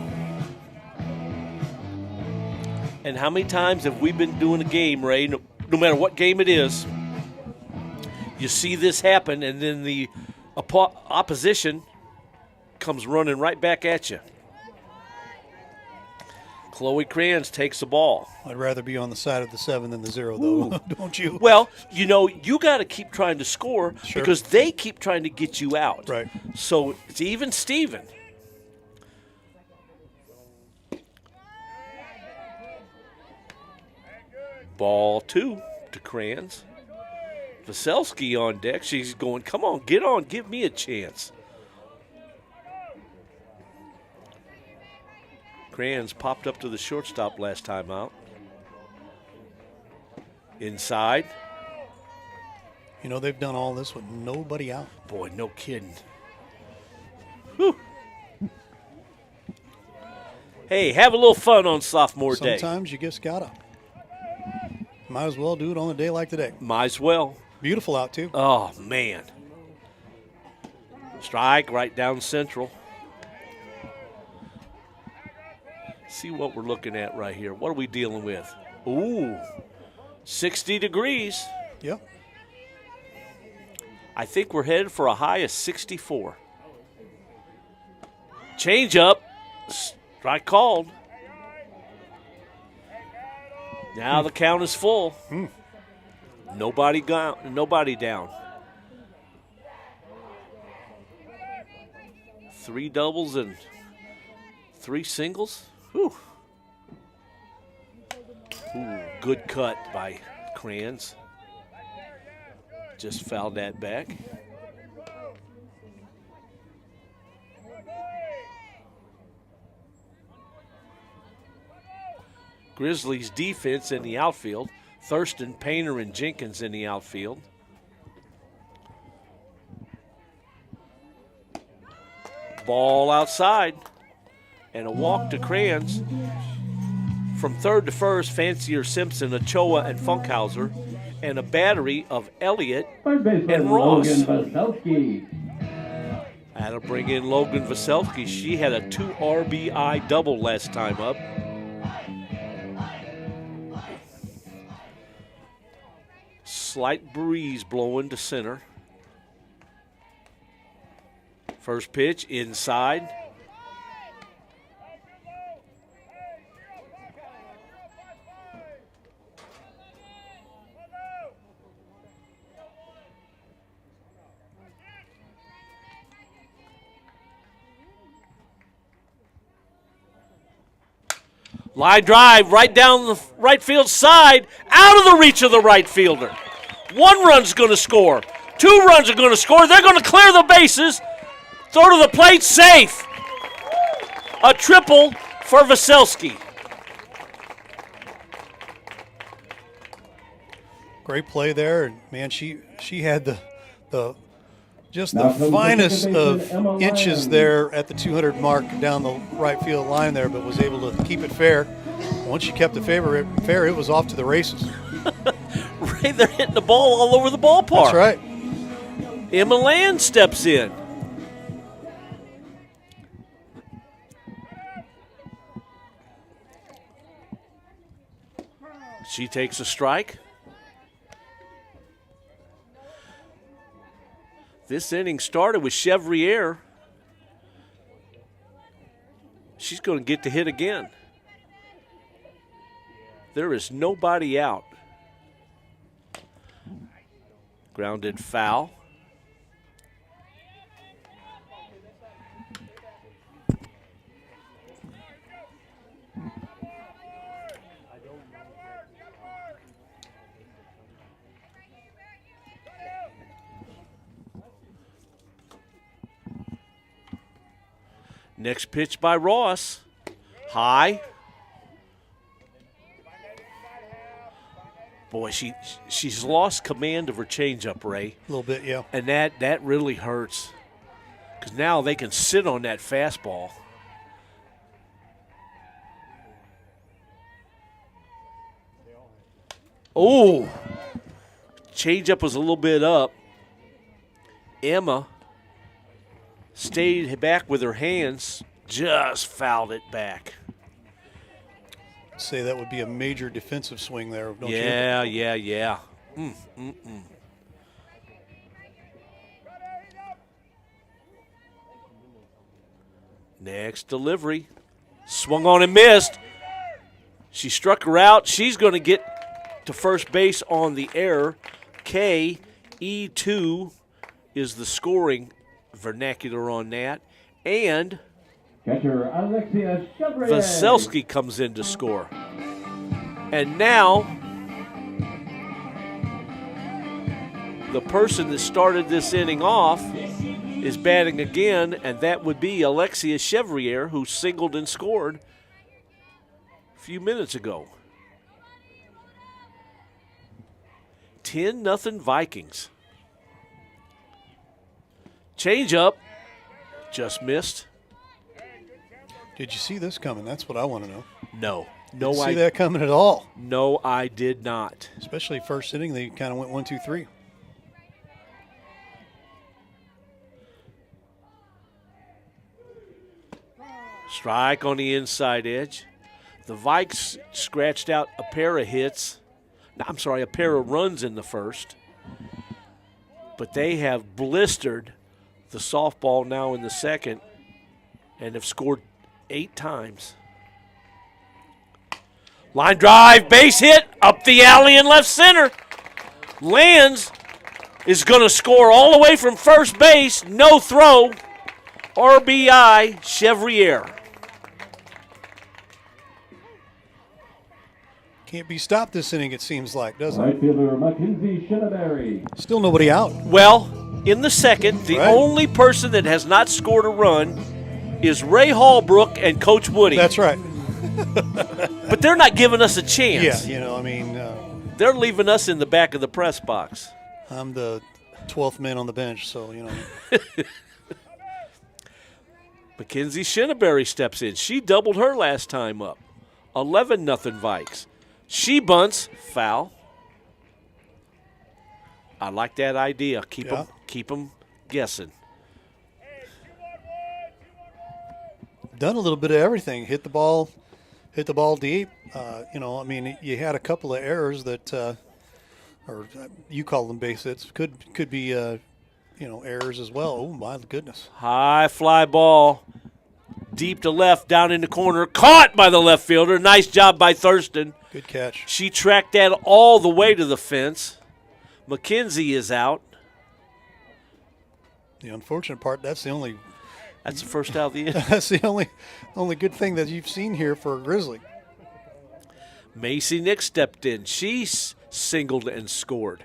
And how many times have we been doing a game, Ray, no matter what game it is, you see this happen, and then the opposition comes running right back at you. Chloe Kranz takes the ball. I'd rather be on the side of the 7 than the 0, though, don't you? Well, you got to keep trying to score because they keep trying to get you out. Right. So it's even Steven. Ball 2 to Kranz. Veselski on deck. She's going, come on, get on, give me a chance. Kranz popped up to the shortstop last time out. Inside. They've done all this with nobody out. Boy, no kidding. Whew. Hey, have a little fun on sophomore day. Sometimes you just gotta. Might as well do it on a day like today. Might as well. Beautiful out, too. Oh, man. Strike right down central. See what we're looking at right here. What are we dealing with? Ooh, 60 degrees. Yep. I think we're headed for a high of 64. Change up. Strike called. Now the count is full. Nobody down. 3 doubles and 3 singles. Whew. Ooh, good cut by Kranz. Just fouled that back. Grizzlies defense in the outfield. Thurston, Painter, and Jenkins in the outfield. Ball outside. And a walk to Kranz. From third to first, Fancier, Simpson, Ochoa, and Funkhauser. And a battery of Elliott and Ross. That'll bring in Logan Veselski. She had a 2 RBI double last time up. Slight breeze blowing to center. First pitch inside. Line drive right down the right field side, out of the reach of the right fielder. 1 run's going to score. 2 runs are going to score. They're going to clear the bases. Throw to the plate, safe. A triple for Veselski. Great play there, and man, she had the finest of inches there at the 200 mark down the right field line there, but was able to keep it fair. Once she kept it fair, it was off to the races. Ray, they're hitting the ball all over the ballpark. That's right. Emma Land steps in. She takes a strike. This inning started with Chevrier. She's going to get to hit again. There is nobody out. Grounded foul. Next pitch by Ross. High. Boy, she's lost command of her changeup, Ray. A little bit, yeah. And that really hurts. Because now they can sit on that fastball. Oh, changeup was a little bit up. Emma stayed back with her hands, just fouled it back. Say that would be a major defensive swing there, don't you? Yeah. Next delivery. Swung on and missed. She struck her out. She's going to get to first base on the error. KE2 is the scoring vernacular on that. And Catcher Alexia Chevrier. Vaselski comes in to score. And now the person that started this inning off is batting again, and that would be Alexia Chevrier, who singled and scored a few minutes ago. 10-0 Vikings. Change up. Just missed. Did you see this coming? That's what I want to know. No. Didn't see that coming at all. No, I did not. Especially first inning, they kind of went 1, 2, 3. Strike on the inside edge. The Vikes scratched out a pair of hits. A pair of runs in the first. But they have blistered the softball now in the second and have scored 8 times. Line drive, base hit, up the alley in left center. Lands is going to score all the way from first base. No throw. RBI, Chevrier. Can't be stopped this inning, it seems like, doesn't it? Right fielder Mackenzie Shinneberry. Still nobody out. Well, in the second, the only person that has not scored a run is Ray Hallbrook and Coach Woody. That's right. But they're not giving us a chance. Yeah, they're leaving us in the back of the press box. I'm the 12th man on the bench, so, Mackenzie Shinneberry steps in. She doubled her last time up. 11-0 Vikes. She bunts, foul. I like that idea. Keep them guessing. Done a little bit of everything. Hit the ball deep. You had a couple of errors that, or you call them base hits, could be, errors as well. Oh my goodness! High fly ball, deep to left, down in the corner, caught by the left fielder. Nice job by Thurston. Good catch. She tracked that all the way to the fence. McKenzie is out. The unfortunate part, that's the first out of the inning. That's the only good thing that you've seen here for a Grizzly. Macy Nick stepped in. She singled and scored.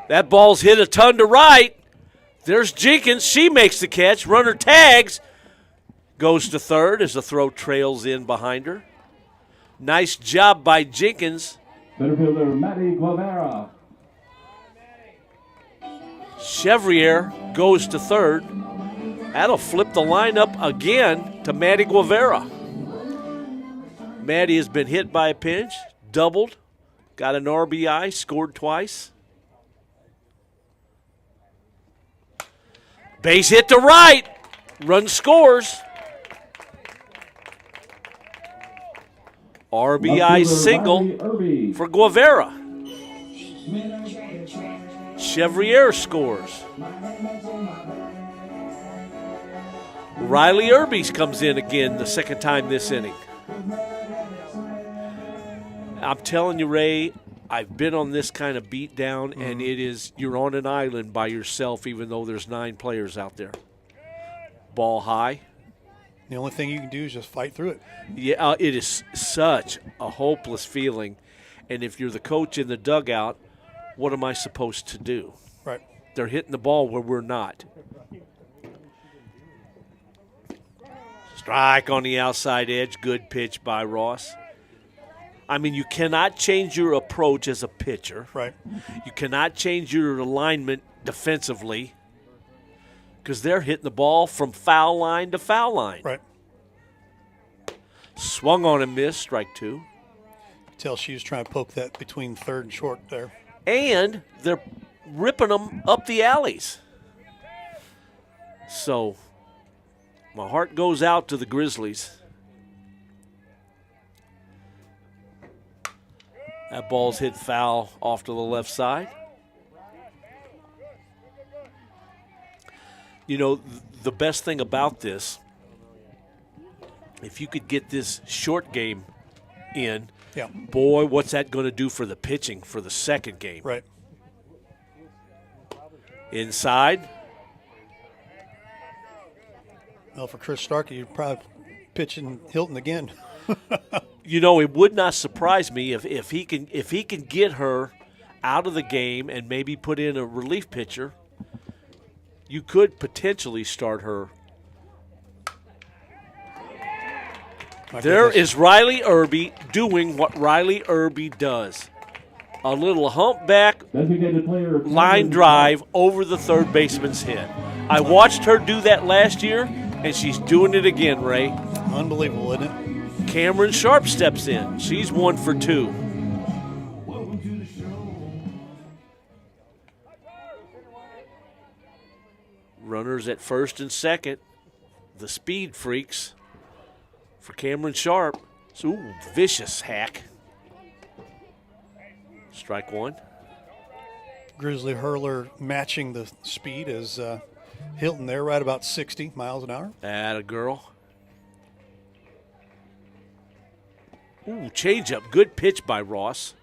That ball's hit a ton to right. There's Jenkins. She makes the catch. Runner tags. Goes to third as the throw trails in behind her. Nice job by Jenkins. Center fielder Maddie Guevara. Chevrier goes to third. That'll flip the lineup again to Maddie Guevara. Maddie has been hit by a pinch, doubled, got an RBI, scored twice. Base hit to right. Run scores. RBI single for Guevara. Chevrier scores. Riley Irby comes in again the second time this inning. I'm telling you, Ray, I've been on this kind of beat down, and it is, you're on an island by yourself even though there's 9 players out there. Ball high. The only thing you can do is just fight through it. Yeah, it is such a hopeless feeling. And if you're the coach in the dugout, what am I supposed to do? Right. They're hitting the ball where we're not. Strike on the outside edge. Good pitch by Ross. I mean, you cannot change your approach as a pitcher. Right. You cannot change your alignment defensively because they're hitting the ball from foul line to foul line. Right. Swung on and missed, strike 2. Tell she was trying to poke that between third and short there. And they're ripping them up the alleys. So my heart goes out to the Grizzlies. That ball's hit foul off to the left side. You know, the best thing about this, if you could get this short game in, yeah, boy, what's that going to do for the pitching for the second game? Right. Inside. Well, for Chris Starkey, you're probably pitching Hilton again. You know, it would not surprise me if he can get her out of the game and maybe put in a relief pitcher. You could potentially start her. There is Riley Irby doing what Riley Irby does. A little humpback line drive over the third baseman's head. I watched her do that last year, and she's doing it again, Ray. Unbelievable, isn't it? Cameron Sharp steps in. She's 1 for 2. Runners at first and second. The speed freaks for Cameron Sharp. Ooh, vicious hack. Strike 1. Grizzly hurler matching the speed as Hilton there, right about 60 miles an hour. Atta girl. Ooh, changeup. Good pitch by Ross.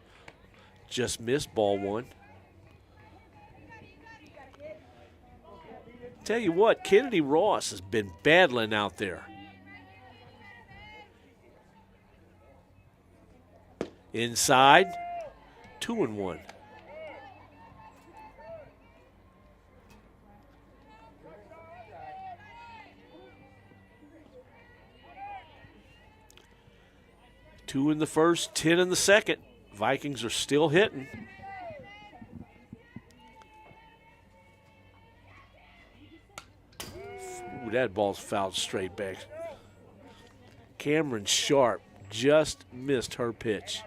Just missed ball 1. Tell you what, Kennedy Ross has been battling out there. Inside, 2-1. Two in the first, 10 in the second. Vikings are still hitting. Ooh, that ball's fouled straight back. Cameron Sharp just missed her pitch.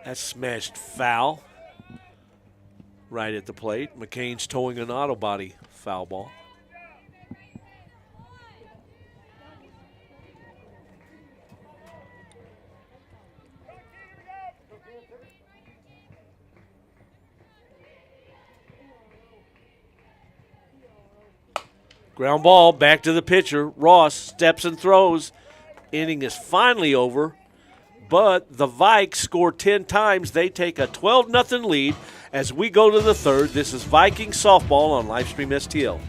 That's smashed foul right at the plate. McCain's towing an auto body foul ball. Ground ball back to the pitcher. Ross steps and throws. Inning is finally over. But the Vikes score 10 times. They take a 12-0 lead as we go to the third. This is Vikings softball on Livestream STL.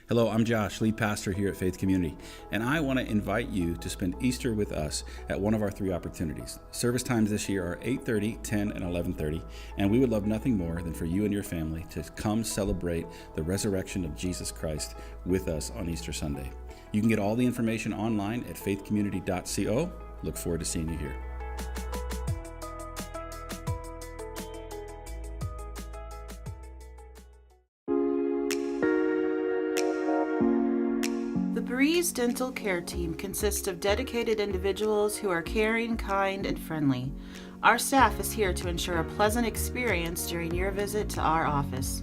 Hello, I'm Josh, lead pastor here at Faith Community, and I want to invite you to spend Easter with us at one of our 3 opportunities. Service times this year are 8:30, 10, and 11:30, and we would love nothing more than for you and your family to come celebrate the resurrection of Jesus Christ with us on Easter Sunday. You can get all the information online at faithcommunity.co. Look forward to seeing you here. Breeze Dental Care Team consists of dedicated individuals who are caring, kind, and friendly. Our staff is here to ensure a pleasant experience during your visit to our office.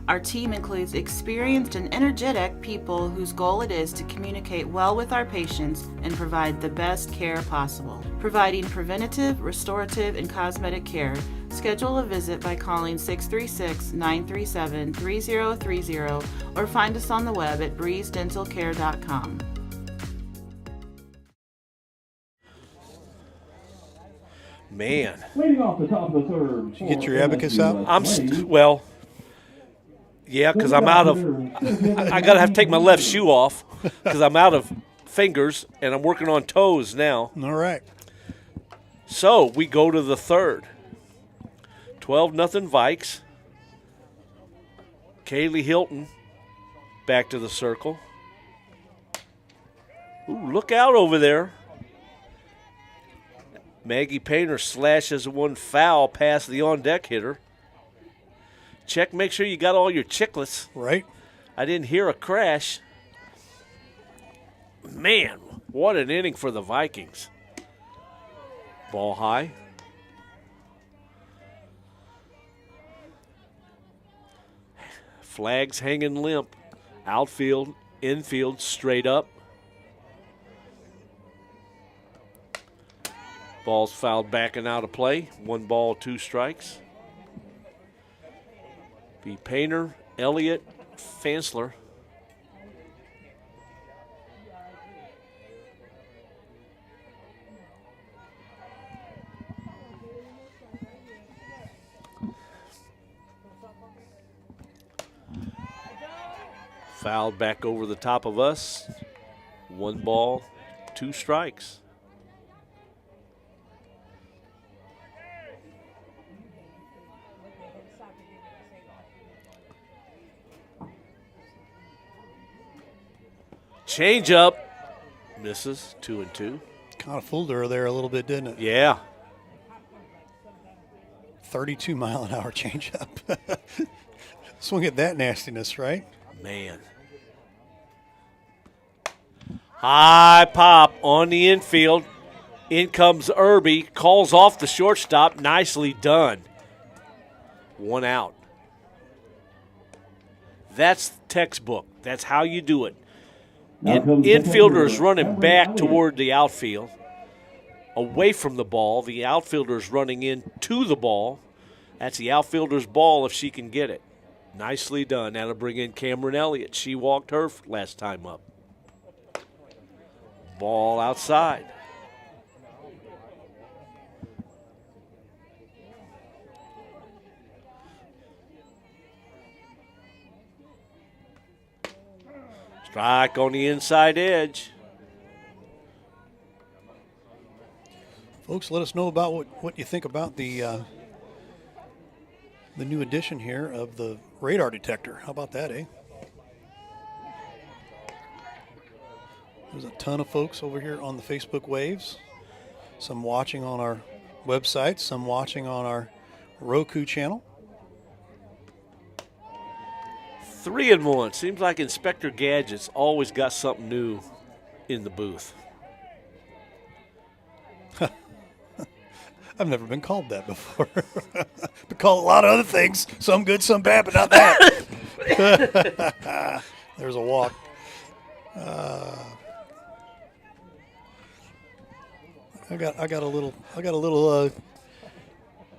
Our team includes experienced and energetic people whose goal it is to communicate well with our patients and provide the best care possible. Providing preventative, restorative, and cosmetic care. Schedule a visit by calling 636-937-3030 or find us on the web at breezedentalcare.com. Man. Leading off the top of the third. Did you get your abacus out? Yeah, because I'm out of. I gotta have to take my left shoe off because I'm out of fingers and I'm working on toes now. All right. So we go to the third. 12-0 Vikes. Kaylee Hilton back to the circle. Ooh, look out over there. Maggie Painter slashes one foul past the on-deck hitter. Check, make sure you got all your chicklets. Right. I didn't hear a crash. Man, what an inning for the Vikings. Ball high. Flags hanging limp. Outfield, infield, straight up. Ball's fouled back and out of play. 1 ball, 2 strikes. Be Painter, Elliott, Fansler. Fouled back over the top of us. 1 ball, 2 strikes. Change up. Misses. 2-2. Kind of fooled her there a little bit, didn't it? Yeah. 32-mile-an-hour changeup. Swing at that nastiness, right? Man. High pop on the infield. In comes Irby. Calls off the shortstop. Nicely done. 1 out. That's textbook. That's how you do it. Infielder is running back toward the outfield, away from the ball. The outfielder is running in to the ball. That's the outfielder's ball if she can get it. Nicely done. That'll bring in Cameron Elliott. She walked her last time up. Ball outside. Strike on the inside edge. Folks, let us know about what you think about the new addition here of the radar detector. How about that, eh? There's a ton of folks over here on the Facebook waves. Some watching on our website, some watching on our Roku channel. 3-1. Seems like Inspector Gadget's always got something new in the booth. I've never been called that before. Been called a lot of other things, some good, some bad, but not that. There's a walk. I got a little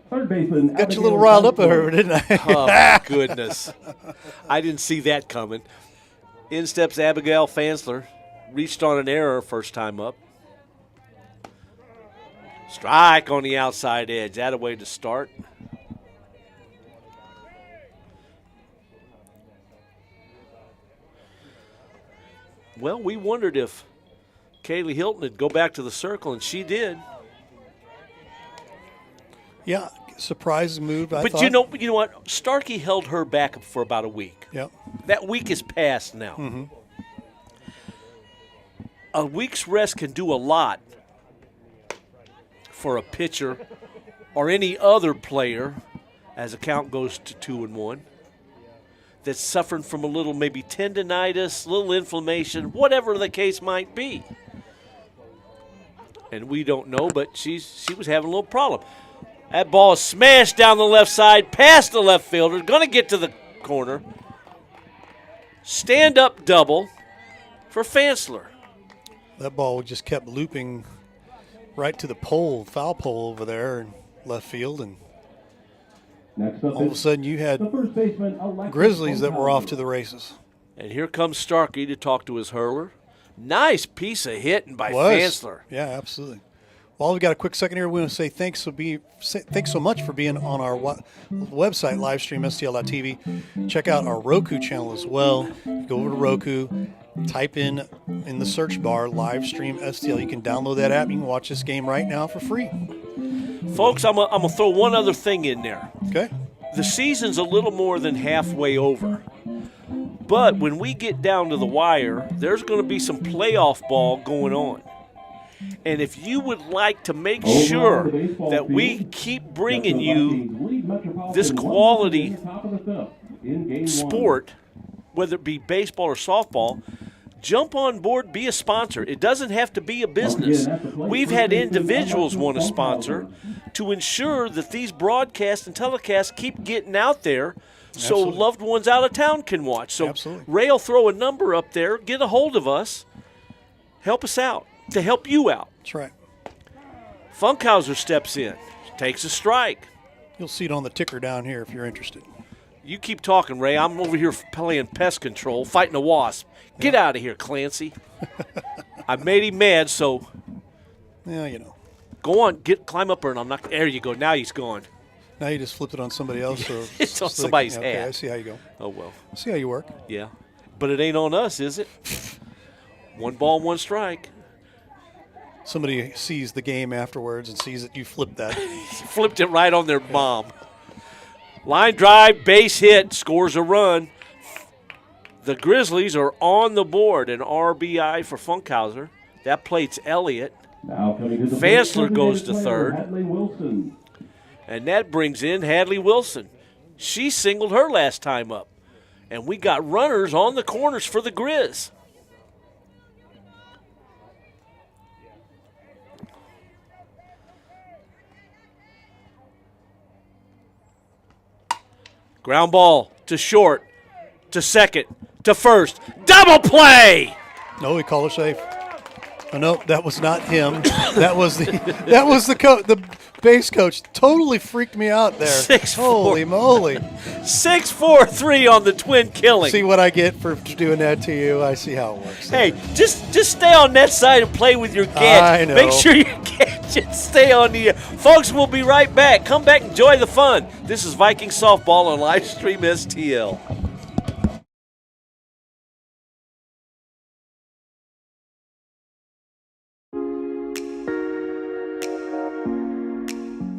third baseman. got you a little riled up over, didn't I? Oh, my goodness. I didn't see that coming. In steps Abigail Fansler. Reached on an error first time up. Strike on the outside edge. That a way to start. Well, we wondered if Kaylee Hilton would go back to the circle, and she did. Yeah, surprise move. But you know what? Starkey held her back for about a week. Yep. That week is past now. Mm-hmm. A week's rest can do a lot for a pitcher or any other player as the count goes to 2-1. that's suffering from a little maybe tendinitis, little inflammation, whatever the case might be. And we don't know, but she was having a little problem. That ball is smashed down the left side, past the left fielder, going to get to the corner. Stand-up double for Fansler. That ball just kept looping right to the pole, foul pole over there in left field, and all of a sudden you had Grizzlies that were off to the races. And here comes Starkey to talk to his hurler. Nice piece of hitting by Fansler. Yeah, absolutely. Well, we've got a quick second here. We want to say thanks so much for being on our website, livestreamstl.tv. Check out our Roku channel as well. Go over to Roku, type in the search bar, Livestream STL. You can download that app. You can watch this game right now for free. Folks, I'm going to throw one other thing in there. Okay. The season's a little more than halfway over. But when we get down to the wire, there's going to be some playoff ball going on. And if you would like to make sure that we keep bringing you this quality sport, whether it be baseball or softball, jump on board, be a sponsor. It doesn't have to be a business. We've had individuals want to sponsor to ensure that these broadcasts and telecasts keep getting out there so loved ones out of town can watch. So Ray will throw a number up there. Get a hold of us. Help us out to help you out. That's right. Funkhauser steps in, takes a strike. You'll see it on the ticker down here if you're interested. You keep talking, Ray. I'm over here playing pest control, fighting a wasp. Get out of here, Clancy. I made him mad, so. Yeah, you know. Go on, climb up there, and I'm not. There you go. Now he's gone. Now you just flipped it on somebody else. So it's on somebody's hat. Okay, I see how you go. Oh, well. I see how you work. Yeah. But it ain't on us, is it? 1 ball, 1 strike. Somebody sees the game afterwards and sees that you flipped that. Flipped it right on their mom. Line drive, base hit, scores a run. The Grizzlies are on the board. An RBI for Funkhauser. That plate's Elliott. Fansler goes to third. And that brings in Hadley Wilson. She singled her last time up. And we got runners on the corners for the Grizz. Ground ball to short, to second, to first. Double play! No, we call it safe. Oh, no, that was not him. That was the base coach. Totally freaked me out there. 6-4. Holy moly. 6-4-3 on the twin killing. See what I get for doing that to you? I see how it works. Hey, just stay on that side and play with your gadget. I know. Make sure your gadgets stay on the air. Folks, we'll be right back. Come back and enjoy the fun. This is Viking Softball on Livestream STL.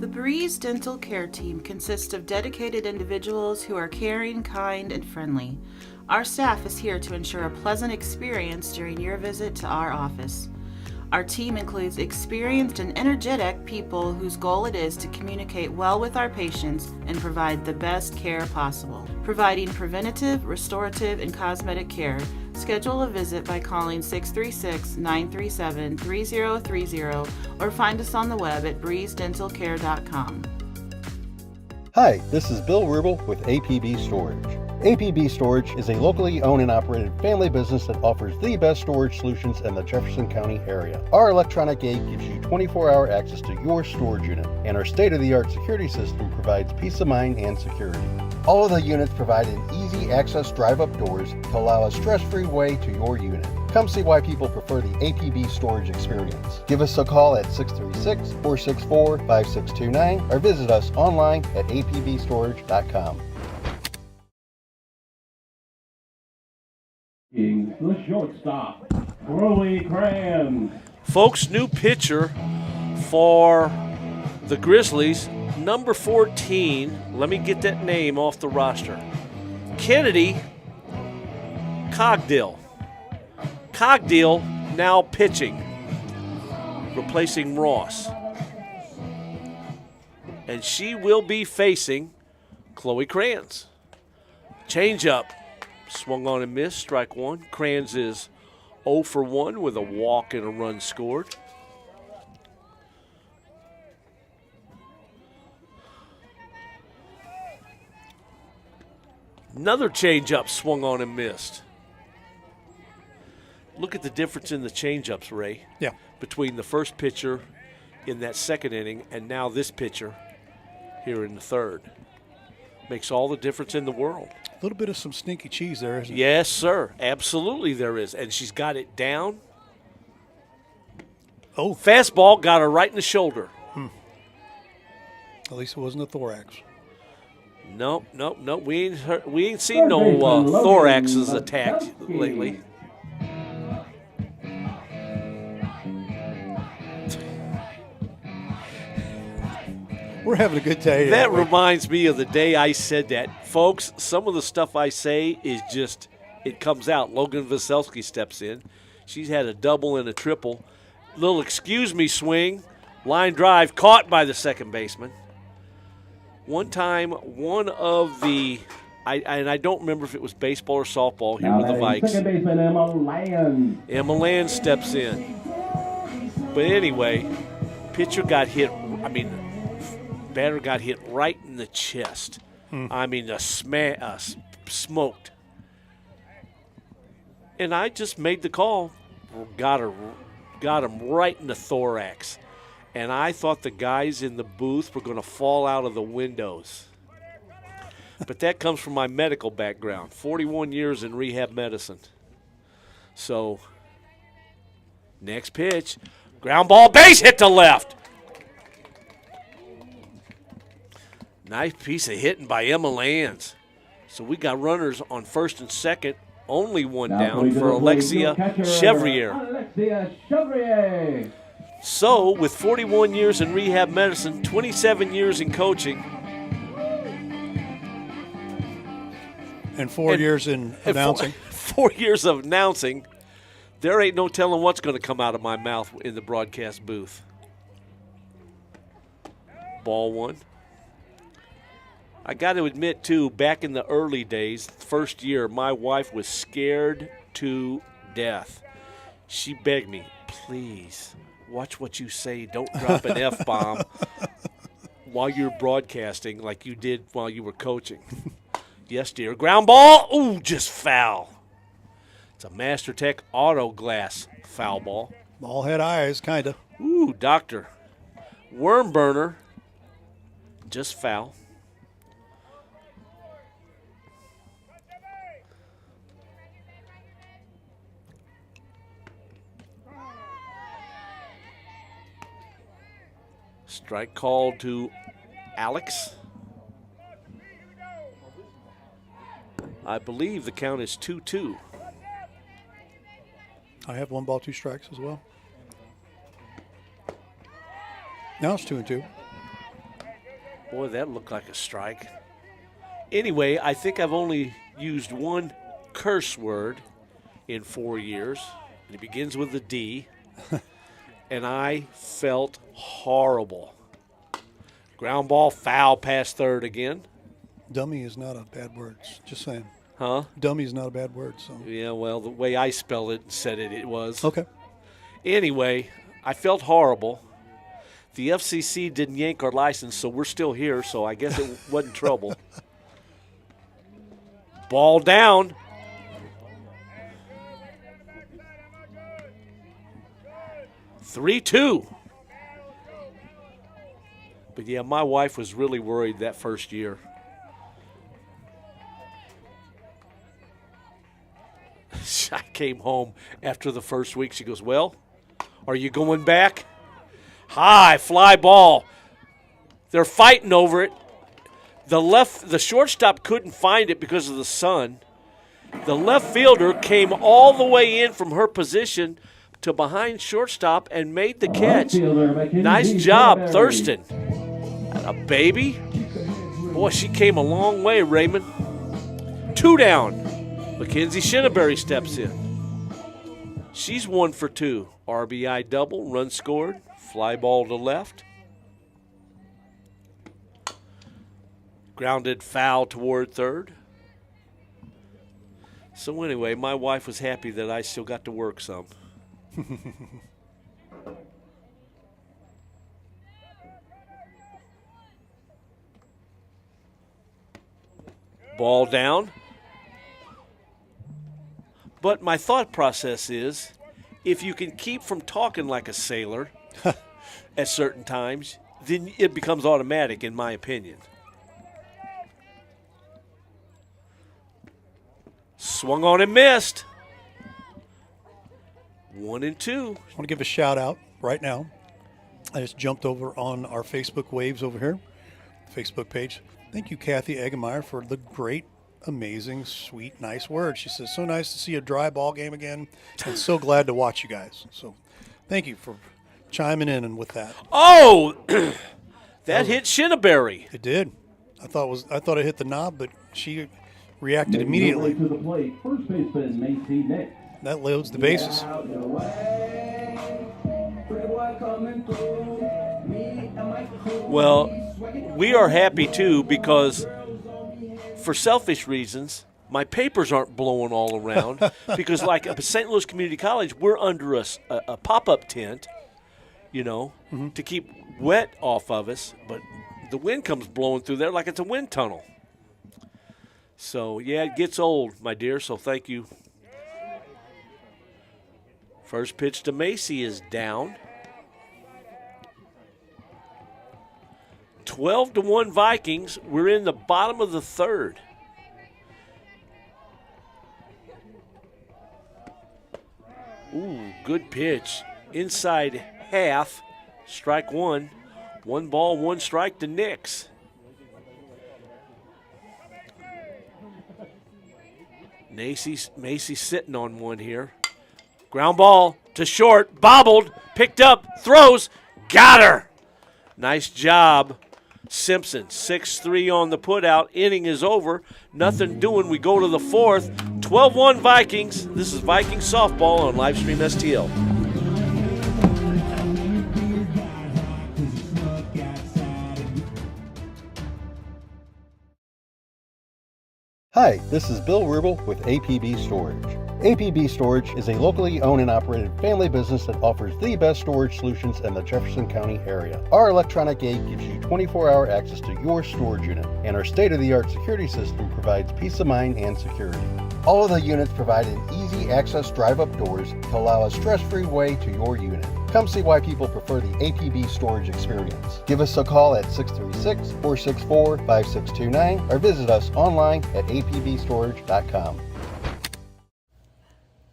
The Breeze Dental Care Team consists of dedicated individuals who are caring, kind, and friendly. Our staff is here to ensure a pleasant experience during your visit to our office. Our team includes experienced and energetic people whose goal it is to communicate well with our patients and provide the best care possible. Providing preventative, restorative, and cosmetic care. Schedule a visit by calling 636-937-3030 or find us on the web at breezedentalcare.com. Hi, this is Bill Rubel with APB Storage. APB Storage is a locally owned and operated family business that offers the best storage solutions in the Jefferson County area. Our electronic gate gives you 24-hour access to your storage unit, and our state-of-the-art security system provides peace of mind and security. All of the units provide an easy access drive-up doors to allow a stress-free way to your unit. Come see why people prefer the APB storage experience. Give us a call at 636-464-5629 or visit us online at apbstorage.com. VIKINGS, the shortstop, Chloe Crans. Folks, new pitcher for the Grizzlies, number 14. Let me get that name off the roster. Kennedy Cogdill. Cogdill now pitching, replacing Ross. And she will be facing Chloe Crans. Change up. Swung on and missed. Strike one. Kranz is 0 for 1 with a walk and a run scored. Another changeup swung on and missed. Look at the difference in the changeups, Ray. Yeah. Between the first pitcher in that second inning and now this pitcher here in the third. Makes all the difference in the world. A little bit of some stinky cheese there, isn't it? Yes, sir. Absolutely there is. And she's got it down. Oh. Fastball got her right in the shoulder. At least it wasn't a thorax. Nope. We ain't seen no thoraxes attacked lately. We're having a good day. That reminds me of the day I said that. Folks, some of the stuff I say is just, it comes out. Logan Veselski steps in. She's had a double and a triple. Little excuse me swing. Line drive caught by the second baseman. One time, one of the, I don't remember if it was baseball or softball here with the Vikes. Second baseman Emma Land. Emma Land steps in. But anyway, pitcher got hit, batter got hit right in the chest. Smoked. And I just made the call. Got him right in the thorax. And I thought the guys in the booth were going to fall out of the windows. But that comes from my medical background. 41 years in rehab medicine. So, next pitch. Ground ball, base hit to left. Nice piece of hitting by Emma Lands. So we got runners on first and second. Only one down for Alexia Chevrier. So, with 41 years in rehab medicine, 27 years in coaching, and 4 years in announcing. 4 years of announcing, there ain't no telling what's going to come out of my mouth in the broadcast booth. Ball one. I got to admit, too, back in the early days, first year, my wife was scared to death. She begged me, please, watch what you say. Don't drop an F-bomb while you're broadcasting like you did while you were coaching. Yes, dear. Ground ball. Ooh, just foul. It's a MasterTech Auto Glass foul ball. Ball had eyes, kind of. Ooh, doctor. Worm burner. Just foul. Strike called to Alex. I believe the count is 2-2. I have 1 ball, 2 strikes as well. Now it's 2-2. Boy, that looked like a strike. Anyway, I think I've only used one curse word in 4 years. And it begins with a D. And I felt horrible. Ground ball, foul past third again. Dummy is not a bad word. Just saying. Huh? Dummy is not a bad word. So. Yeah, well, the way I spelled it and said it was. Okay. Anyway, I felt horrible. The FCC didn't yank our license, so we're still here, so I guess it wasn't trouble. Ball down. (3-2). But, yeah, my wife was really worried that first year. I came home after the first week. She goes, well, are you going back? High fly ball. They're fighting over it. The shortstop couldn't find it because of the sun. The left fielder came all the way in from her position to behind shortstop and made the catch. Nice job, Thurston. A baby. Boy, she came a long way, Raymond. 2 down. Mackenzie Shinneberry steps in. She's 1 for 2. RBI double, run scored, fly ball to left. Grounded foul toward third. So anyway, my wife was happy that I still got to work some. Ball down. But my thought process is, if you can keep from talking like a sailor at certain times, then it becomes automatic, in my opinion. Swung on and missed. 1 and 2. I want to give a shout out right now. I just jumped over on our Facebook waves over here, Facebook page. Thank you, Kathy Eggemeyer, for the great, amazing, sweet, nice words. She says, so nice to see a dry ball game again, and so glad to watch you guys. So thank you for chiming in and with that. Oh, that hit Shinneberry. It did. I thought it hit the knob, but she reacted immediately. To the plate, first baseman Macy Nick. That loads the bases. Well, we are happy too because for selfish reasons, my papers aren't blowing all around because like at St. Louis Community College, we're under a pop-up tent, to keep wet off of us, but the wind comes blowing through there like it's a wind tunnel. So, yeah, it gets old, my dear, so thank you. First pitch to Macy is down. 12-1 Vikings. We're in the bottom of the third. Ooh, good pitch. Inside half. Strike one. 1 ball, 1 strike to Nix. Macy's sitting on one here. Ground ball to short, bobbled, picked up, throws, got her. Nice job, Simpson. 6-3 on the putout. Inning is over. Nothing doing. We go to the fourth. 12-1 Vikings. This is Vikings softball on Livestream STL. Hi, this is Bill Rubel with APB Storage. APB Storage is a locally owned and operated family business that offers the best storage solutions in the Jefferson County area. Our electronic gate gives you 24-hour access to your storage unit, and our state-of-the-art security system provides peace of mind and security. All of the units provide an easy access drive-up doors to allow a stress-free way to your unit. Come see why people prefer the APB storage experience. Give us a call at 636-464-5629 or visit us online at apbstorage.com.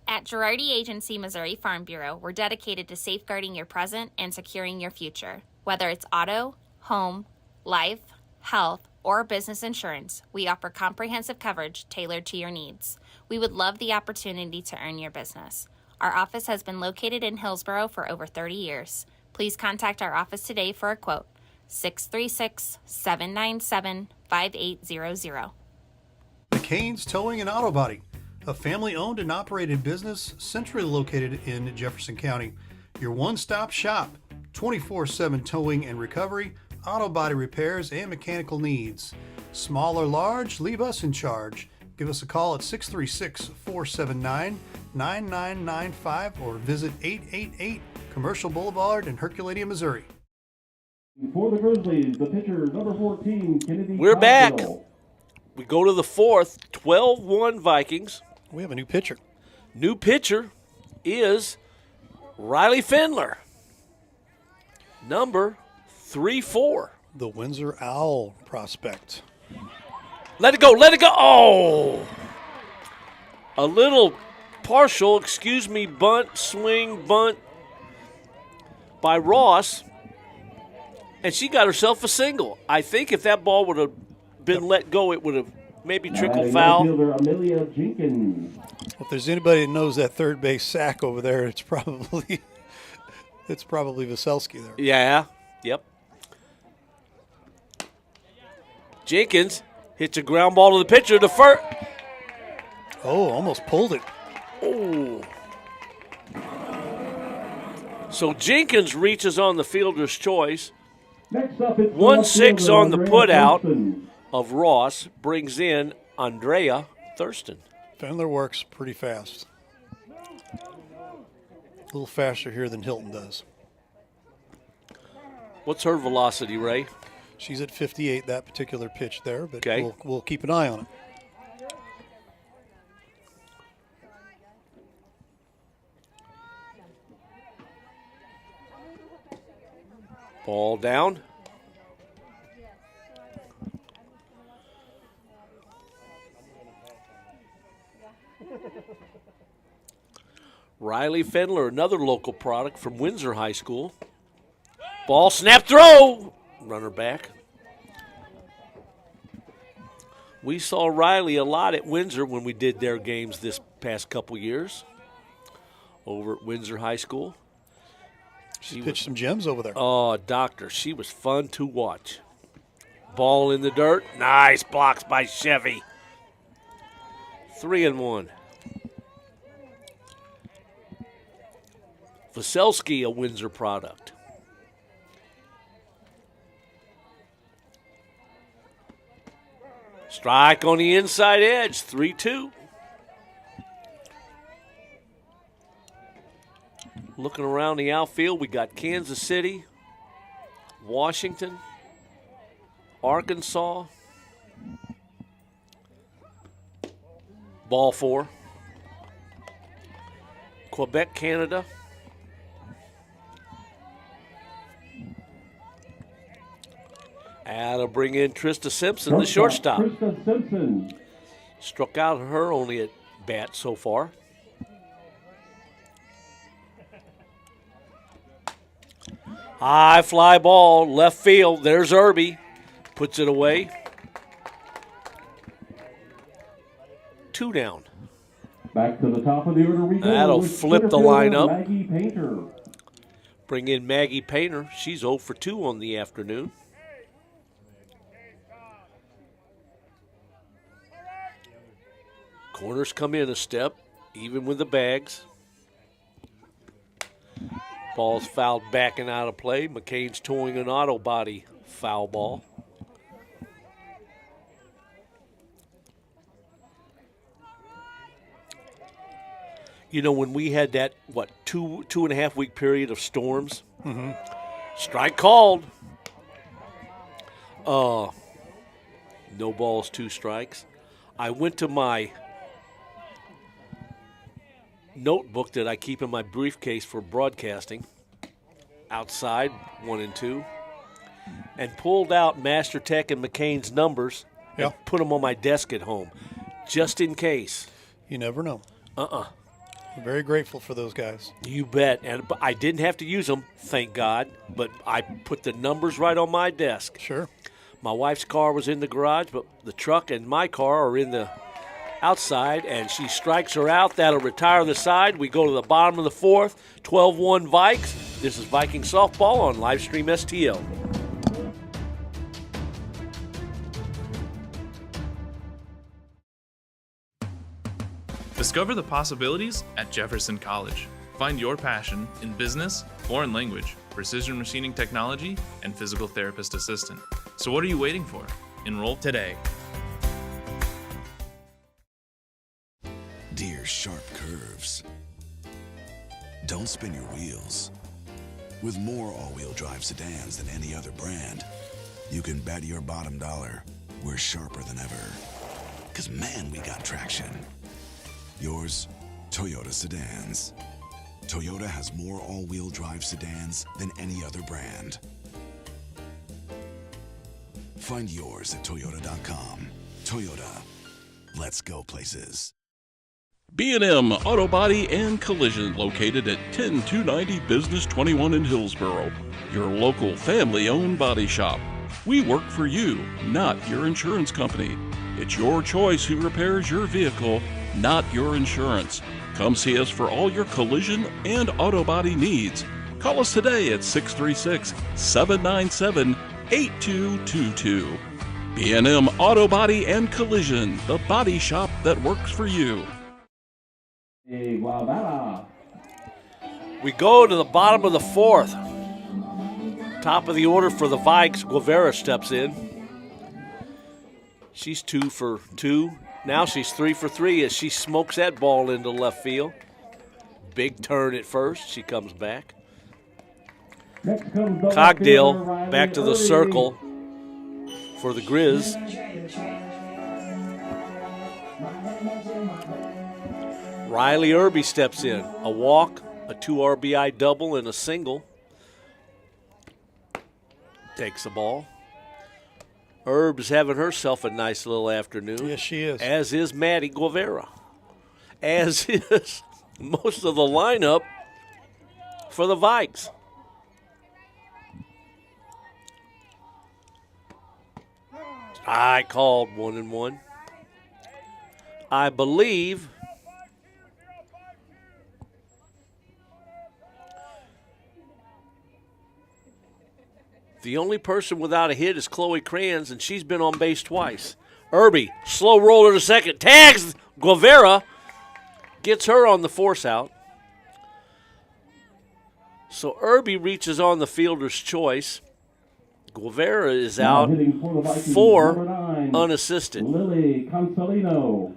At Girardi Agency Missouri Farm Bureau, we're dedicated to safeguarding your present and securing your future. Whether it's auto, home, life, health, or business insurance, we offer comprehensive coverage tailored to your needs. We would love the opportunity to earn your business. Our office has been located in Hillsborough for over 30 years. Please contact our office today for a quote. 636-797-5800. McCain's Towing and Auto Body, a family-owned and operated business centrally located in Jefferson County. Your one-stop shop, 24/7 towing and recovery, auto body repairs, and mechanical needs. Small or large, leave us in charge. Give us a call at 636-479-9995 or visit 888 Commercial Boulevard in Herculaneum, Missouri. For the Grizzlies, the pitcher, number 14, Kennedy. We're back. We go to the fourth, 12-1 Vikings. We have a new pitcher. New pitcher is Riley Findler, number 3-4. The Windsor Owl prospect. Let it go, let it go. Oh! A little partial, bunt, swing, bunt by Ross. And she got herself a single. I think if that ball would have been let go, it would have maybe trickled foul. Amelia Jenkins. Well, if there's anybody that knows that third base sack over there, it's probably Veselski there. Yeah, yep. Jenkins hits a ground ball to the pitcher. The first. Oh, almost pulled it. Oh. So Jenkins reaches on the fielder's choice. Next up, it's 1-6 on the Andrea putout Thurston. of Ross brings in Andrea Thurston. Fendler works pretty fast. A little faster here than Hilton does. What's her velocity, Ray? She's at 58, that particular pitch there, but Okay. we'll keep an eye on it. Ball down. Riley Fendler, another local product from Windsor High School. Ball snap throw. Runner back. We saw Riley a lot at Windsor when we did their games this past couple years over at Windsor High School. She pitched some gems over there. Oh, doctor, she was fun to watch. Ball in the dirt. Nice blocks by Chevy. 3-1. Vaselski, a Windsor product. Strike on the inside edge, 3-2. Looking around the outfield, we got Kansas City, Washington, Arkansas. Ball 4. Quebec, Canada. And I'll bring in Trista Simpson, the shortstop. Trista Simpson. Struck out her only at bat so far. High fly ball, left field. There's Irby. Puts it away. 2 down. Back to the top of the order we go. That'll with flip the center fielder lineup. Maggie Painter. Bring in Maggie Painter. She's 0 for 2 on the afternoon. Corners come in a step, even with the bags. Ball's fouled back and out of play. McCain's towing an auto body foul ball. You know, when we had that, two and a half week period of storms, strike called. No balls, 2 strikes. I went to my notebook that I keep in my briefcase for broadcasting, outside 1 and 2, and pulled out Master Tech and McCain's numbers and put them on my desk at home, just in case. You never know. I'm very grateful for those guys. You bet. And I didn't have to use them, thank God, but I put the numbers right on my desk. Sure. My wife's car was in the garage, but the truck and my car are in the outside, and she strikes her out. That'll retire the side. We go to the bottom of the 4th, 12-1 Vikes. This is Viking Softball on Livestream STL. Discover the possibilities at Jefferson College. Find your passion in business, foreign language, precision machining technology, and physical therapist assistant. So what are you waiting for? Enroll today. Dear sharp curves. Don't spin your wheels. With more all-wheel drive sedans than any other brand, you can bet your bottom dollar we're sharper than ever. 'Cause man, we got traction. Yours, Toyota Sedans. Toyota has more all-wheel drive sedans than any other brand. Find yours at Toyota.com. Toyota. Let's go places. B&M Auto Body and Collision, located at 10290 Business 21 in Hillsboro. Your local family-owned body shop. We work for you, not your insurance company. It's your choice who repairs your vehicle, not your insurance. Come see us for all your collision and auto body needs. Call us today at 636-797-8222. B&M Auto Body and Collision, the body shop that works for you. We go to the bottom of the 4th. Top of the order for the Vikes. Guevara steps in. She's 2 for 2. Now she's 3 for 3 as she smokes that ball into left field. Big turn at first. She comes back. Cogdill back to the circle for the Grizz. Riley Irby steps in. A walk, a 2 RBI double, and a single. Takes the ball. Herb's having herself a nice little afternoon. Yes, she is. As is Maddie Guevara. As is most of the lineup for the Vikes. I called 1-1. I believe the only person without a hit is Chloe Kranz, and she's been on base twice. Irby, slow roller to second, tags Guevara, gets her on the force out. So Irby reaches on the fielder's choice. Guevara is out for unassisted. Lily Consolino.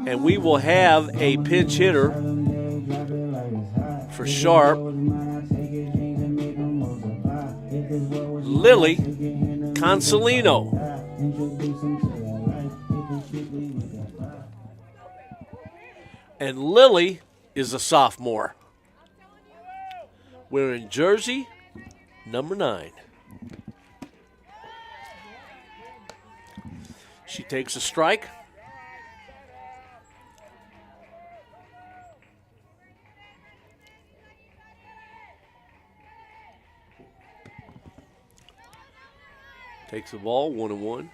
And we will have a pinch hitter for Sharp. Lily Consolino. And Lily is a sophomore. Wearing jersey number 9. She takes a strike. Takes the ball, 1-1.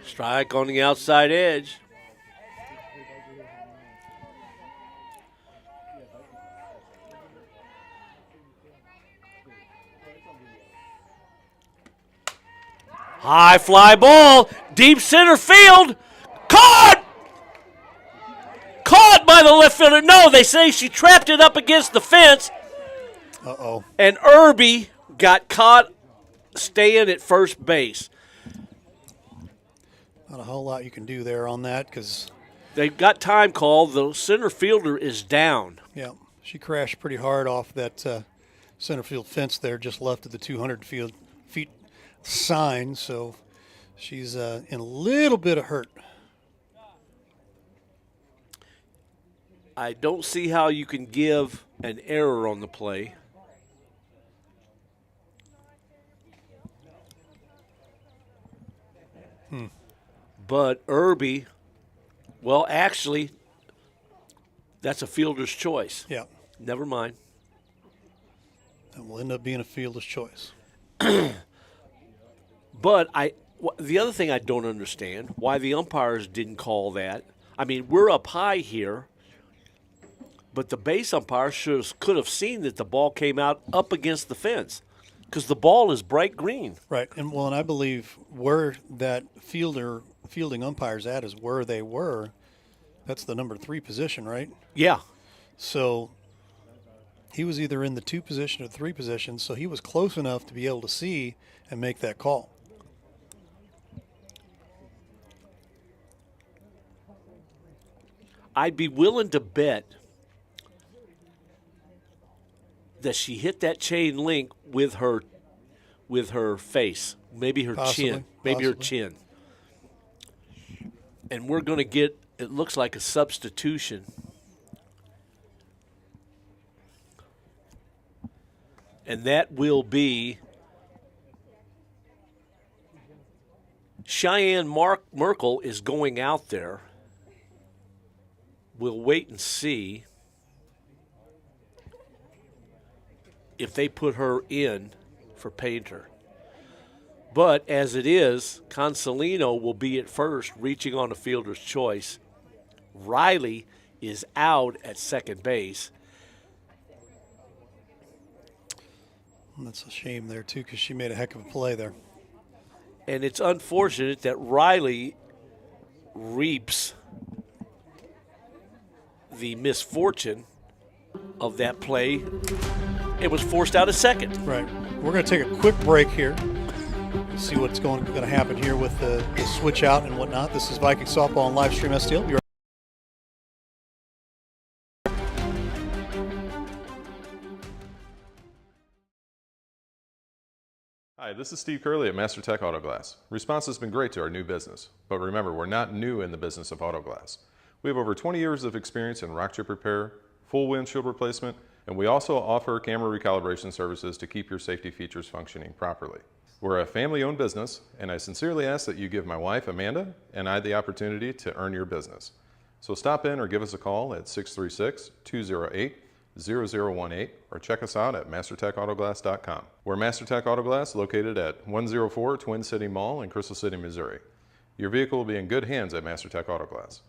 Strike on the outside edge. High fly ball, deep center field, caught! Caught by the left fielder. No, they say she trapped it up against the fence. Uh-oh. And Irby got caught staying at first base. Not a whole lot you can do there on that because they've got time called. The center fielder is down. Yeah, she crashed pretty hard off that center field fence there, just left of the 200 feet sign. So she's in a little bit of hurt. I don't see how you can give an error on the play. But Irby, well, actually, that's a fielder's choice. Yeah. Never mind. That will end up being a fielder's choice. But the other thing I don't understand, why the umpires didn't call that. I mean, we're up high here, but the base umpire could have seen that the ball came out up against the fence because the ball is bright green. Right. And I believe where that fielding umpires at is where they were. That's the number 3 position, right? Yeah. So he was either in the 2 position or 3 position, so he was close enough to be able to see and make that call. I'd be willing to bet that she hit that chain link with her face, maybe her chin, maybe her chin. And we're going to get, it looks like a substitution. And that will be Cheyenne Merkel is going out there. We'll wait and see if they put her in for Painter. But as it is, Consolino will be at first, reaching on a fielder's choice. Riley is out at second base. That's a shame there, too, because she made a heck of a play there. And it's unfortunate that Riley reaps the misfortune of that play. It was forced out a second. Right. We're going to take a quick break here. See what's going to happen here with the switch out and whatnot. This is Viking Softball on live stream STL. Be right. Hi, this is Steve Curley at Master Tech Auto Glass. Response has been great to our new business, but remember, we're not new in the business of auto glass. We have over 20 years of experience in rock chip repair, full windshield replacement, and we also offer camera recalibration services to keep your safety features functioning properly. We're a family-owned business, and I sincerely ask that you give my wife, Amanda, and I the opportunity to earn your business. So stop in or give us a call at 636-208-0018 or check us out at mastertechautoglass.com. We're Master Tech Auto Glass, located at 104 Twin City Mall in Crystal City, Missouri. Your vehicle will be in good hands at Master Tech Auto Glass.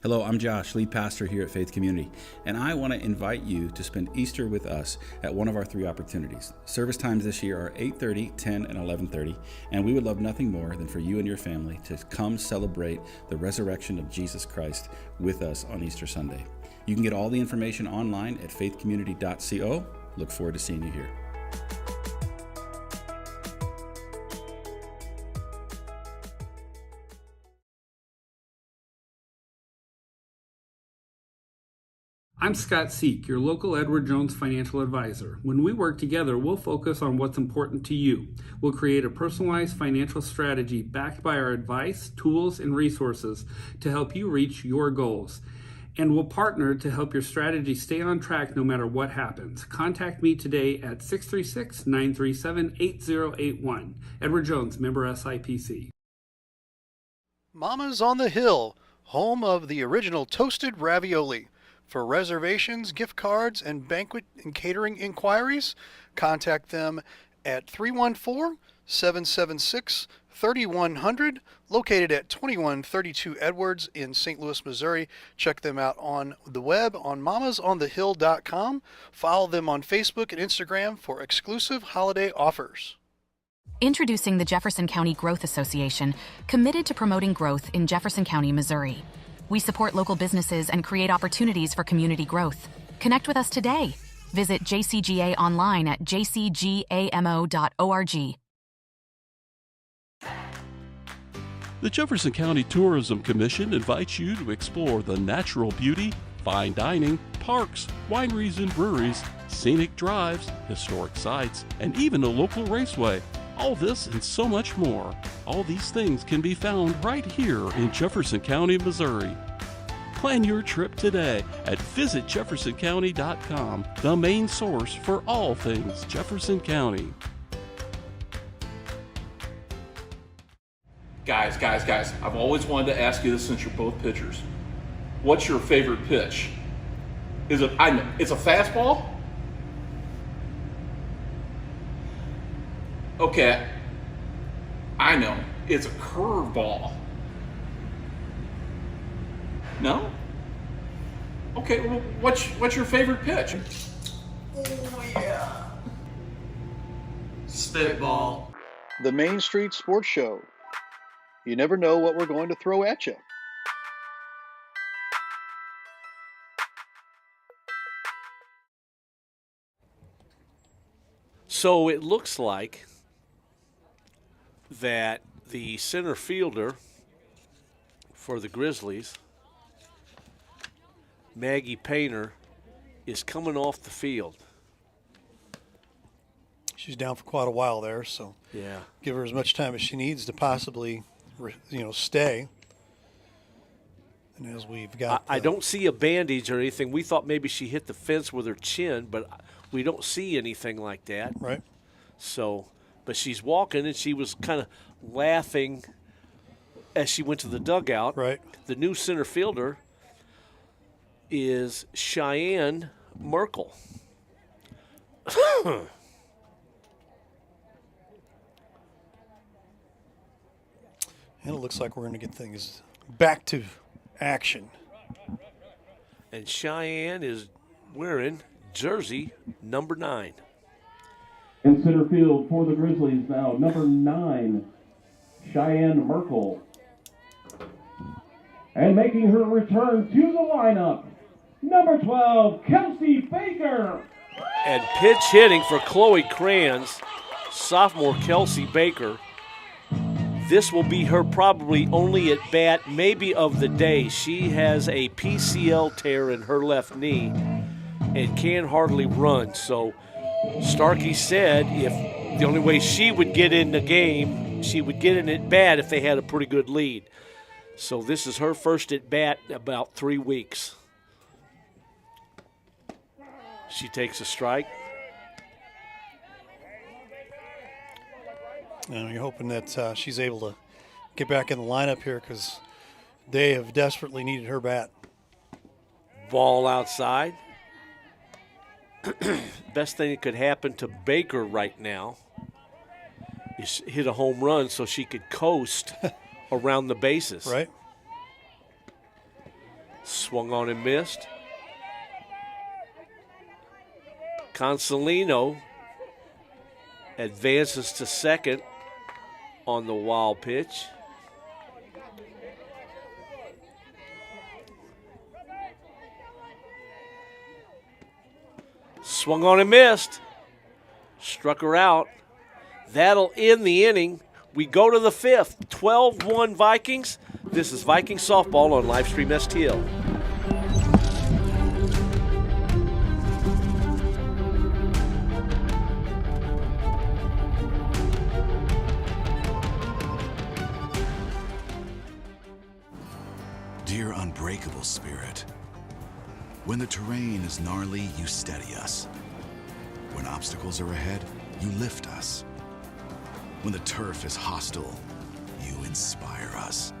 Hello, I'm Josh, lead pastor here at Faith Community, and I want to invite you to spend Easter with us at one of our 3 opportunities. Service times this year are 8:30, 10, and 11:30, and we would love nothing more than for you and your family to come celebrate the resurrection of Jesus Christ with us on Easter Sunday. You can get all the information online at faithcommunity.co. Look forward to seeing you here. I'm Scott Seek, your local Edward Jones financial advisor. When we work together, we'll focus on what's important to you. We'll create a personalized financial strategy backed by our advice, tools, and resources to help you reach your goals. And we'll partner to help your strategy stay on track no matter what happens. Contact me today at 636-937-8081. Edward Jones, member SIPC. Mama's on the Hill, home of the original toasted ravioli. For reservations, gift cards, and banquet and catering inquiries, contact them at 314-776-3100, located at 2132 Edwards in St. Louis, Missouri. Check them out on the web on mamasonthehill.com. Follow them on Facebook and Instagram for exclusive holiday offers. Introducing the Jefferson County Growth Association, committed to promoting growth in Jefferson County, Missouri. We support local businesses and create opportunities for community growth. Connect with us today. Visit JCGA online at jcgamo.org. The Jefferson County Tourism Commission invites you to explore the natural beauty, fine dining, parks, wineries and breweries, scenic drives, historic sites, and even a local raceway. All this and so much more. All these things can be found right here in Jefferson County, Missouri. Plan your trip today at visitjeffersoncounty.com, the main source for all things Jefferson County. Guys, I've always wanted to ask you this since you're both pitchers. What's your favorite pitch? It's a fastball? Okay, I know. It's a curveball. No? Okay, well, what's your favorite pitch? Oh, yeah. Spitball. The Main Street Sports Show. You never know what we're going to throw at you. So it looks like that the center fielder for the Grizzlies, Maggie Painter, is coming off the field. She's down for quite a while there, so yeah, give her as much time as she needs to possibly, stay. And as we've got, I don't see a bandage or anything. We thought maybe she hit the fence with her chin, but we don't see anything like that. Right. So, but she's walking, and she was kind of laughing as she went to the dugout. Right. The new center fielder is Cheyenne Merkel. And it looks like we're going to get things back to action. And Cheyenne is wearing jersey number 9. In center field for the Grizzlies now, number 9, Cheyenne Merkel. And making her return to the lineup, number 12, Kelsey Baker. And pitch hitting for Chloe Kranz, sophomore Kelsey Baker. This will be her probably only at bat, maybe of the day. She has a PCL tear in her left knee and can hardly run. So Starkey said if the only way she would get in the game, she would get in at bat if they had a pretty good lead. So this is her first at bat in about 3 weeks. She takes a strike. And you're hoping that she's able to get back in the lineup here because they have desperately needed her bat. Ball outside. Best thing that could happen to Baker right now is hit a home run so she could coast around the bases. Right. Swung on and missed. Consolino advances to second on the wild pitch. Swung on and missed. Struck her out. That'll end the inning. We go to the fifth. 12-1 Vikings. This is Viking Softball on Livestream STL. Dear unbreakable spirit, when the terrain is gnarly, you steady us. When obstacles are ahead, you lift us. When the turf is hostile, you inspire us.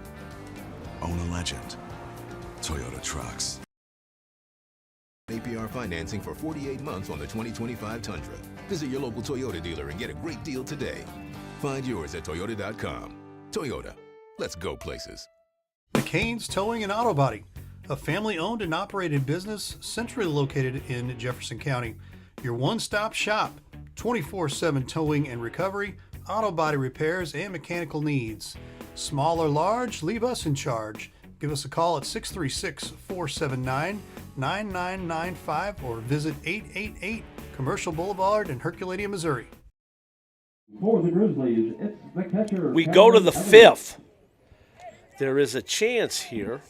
Own a legend. Toyota Trucks. APR financing for 48 months on the 2025 Tundra. Visit your local Toyota dealer and get a great deal today. Find yours at Toyota.com. Toyota, let's go places. VIKINGS Towing and Auto Body, a family-owned and operated business centrally located in Jefferson County. Your one-stop shop, 24/7 towing and recovery, auto body repairs, and mechanical needs. Small or large, leave us in charge. Give us a call at 636-479-9995 or visit 888 Commercial Boulevard in Herculaneum, Missouri. For the Grizzlies, it's the catcher. We go to the fifth. There is a chance here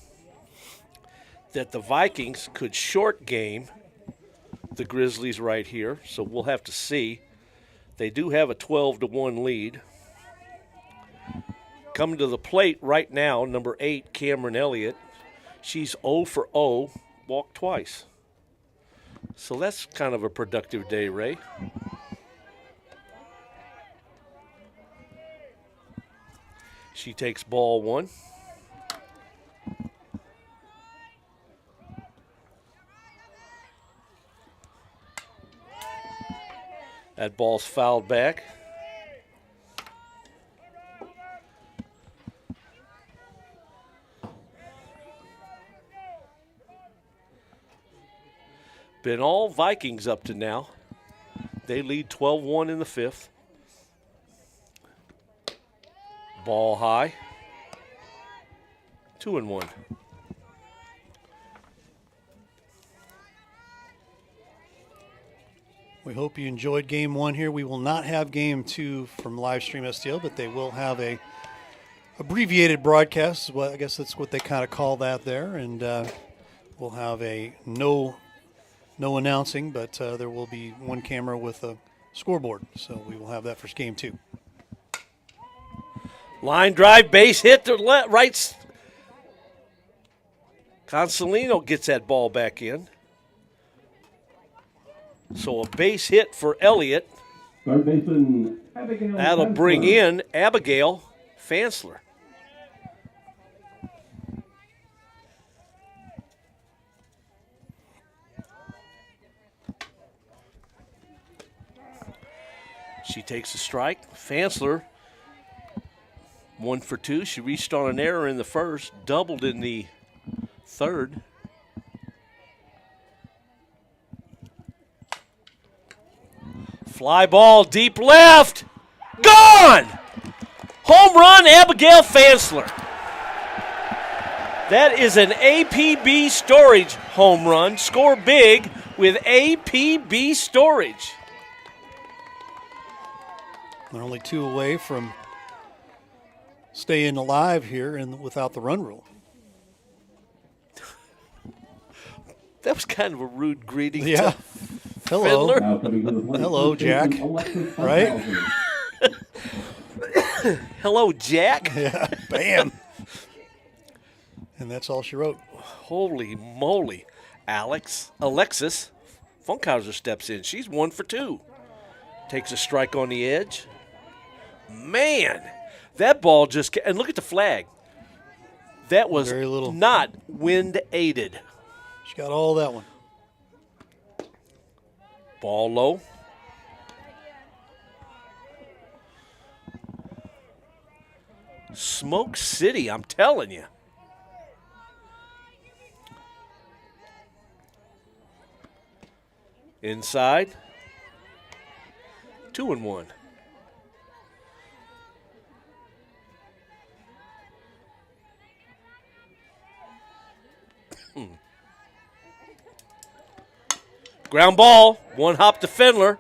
that the Vikings could short game the Grizzlies right here, so we'll have to see. They do have a 12-1 lead. Coming to the plate right now, number 8, Cameron Elliott. She's 0 for 0, walked twice. So that's kind of a productive day, Ray. She takes ball 1. That ball's fouled back. Been all Vikings up to now. They lead 12-1 in the fifth. Ball high. 2-1. We hope you enjoyed game 1 here. We will not have game 2 from Livestream STL, but they will have a abbreviated broadcast. Well, I guess that's what they kind of call that there. And we'll have a no announcing, but there will be one camera with a scoreboard. So we will have that for game 2. Line drive, base hit to right. Consolino gets that ball back in. So a base hit for Elliott. Third baseman, Abigail That'll Fansler. bring in Abigail Fansler. She takes a strike. Fansler, 1 for 2. She reached on an error in the first, doubled in the third. Fly ball deep left. Gone! Home run, Abigail Fansler. That is an APB Storage home run. Score big with APB Storage. They're only 2 away from staying alive here and without the run rule. That was kind of a rude greeting. Yeah. Hello. Fiddler. Hello, Jack. Right? Hello, Jack. Yeah. Bam. And that's all she wrote. Holy moly. Alexis Funkhauser steps in. She's 1 for 2. Takes a strike on the edge. Man, that ball just – and look at the flag. That was very little. Not wind aided. She got all that one. Ball low. Smoke City, I'm telling you. Inside. 2-1. Ground ball. 1 hop to Fendler.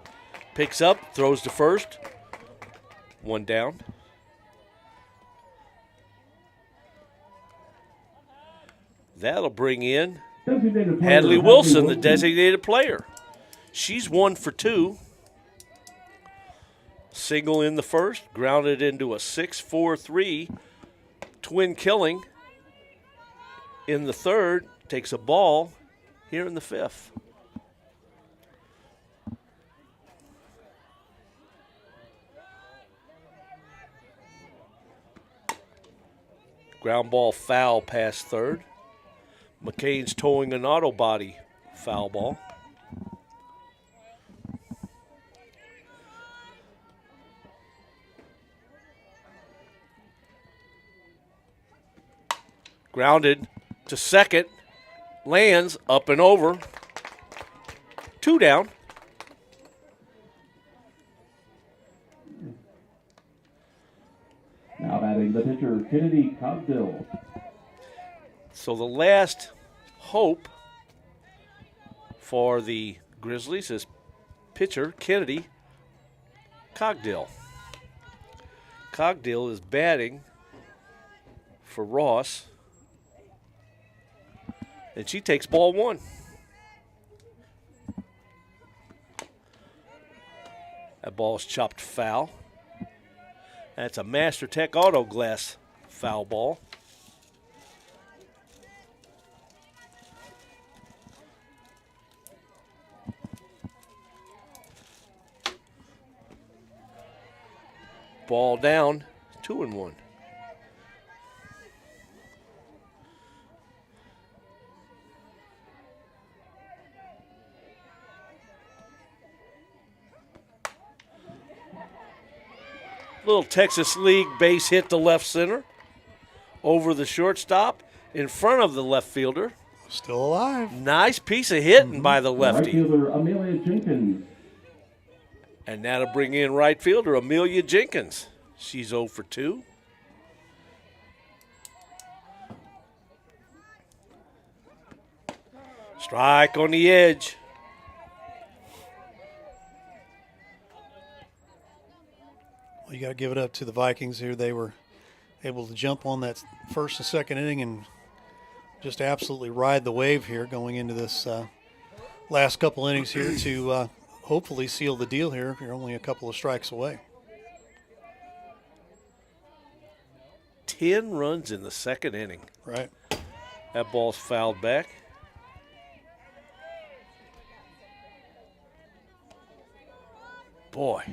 Picks up, throws to first. 1 down. That'll bring in Hadley Wilson, the designated player. She's 1 for 2. Single in the first, grounded into a 6-4-3 twin killing in the third. Takes a ball here in the fifth. Ground ball foul past third. McCain's towing an auto body foul ball. Grounded to second. Lands up and over. 2 down. Now batting the pitcher, Kennedy Cogdill. So the last hope for the Grizzlies is pitcher Kennedy Cogdill. Cogdill is batting for Ross. And she takes ball 1. That ball's chopped foul. That's a Master Tech Auto Glass foul ball. Ball down, 2-1. Little Texas League base hit to left center. Over the shortstop, in front of the left fielder. Still alive. Nice piece of hitting by the Right lefty. fielder, Amelia Jenkins. And that'll bring in right fielder Amelia Jenkins. She's 0 for 2. Strike on the edge. Well, you got to give it up to the Vikings here. They were able to jump on that first and second inning and just absolutely ride the wave here going into this last couple innings here to hopefully seal the deal here. You're only a couple of strikes away. 10 runs in the second inning. Right. That ball's fouled back. Boy.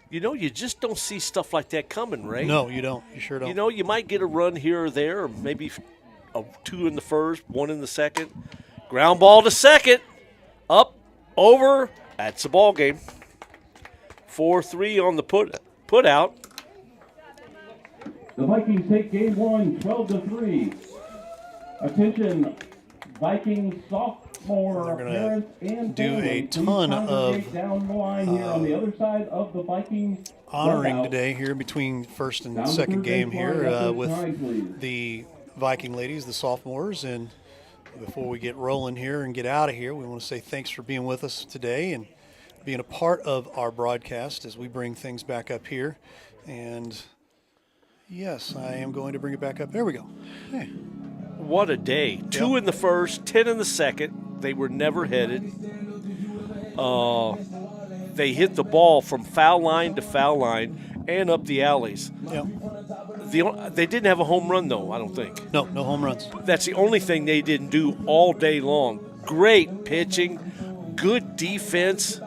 You know, you just don't see stuff like that coming, Ray. No, you don't. You sure don't. You know, you might get a run here or there, or maybe 2 in the first, 1 in the second. Ground ball to second. Up, over. That's the ball game. 4-3 on the put out. The Vikings take game 1, 12-3. Attention, Vikings more They're gonna parents and do a families, please ton congregate of down the line here on the other side of the Vikings honoring dugout. today here between first and Down the second third game base line here at this time, with please. the Viking ladies, the sophomores. And before we get rolling here and get out of here, we want to say thanks for being with us today and being a part of our broadcast as we bring things back up here. And yes, I am going to bring it back up. There we go. Hey. What a day. 2 in the first, 10 in the second. They were never headed. They hit the ball from foul line to foul line and up the alleys. Yeah. They didn't have a home run, though, I don't think. No home runs. That's the only thing they didn't do all day long. Great pitching, good defense.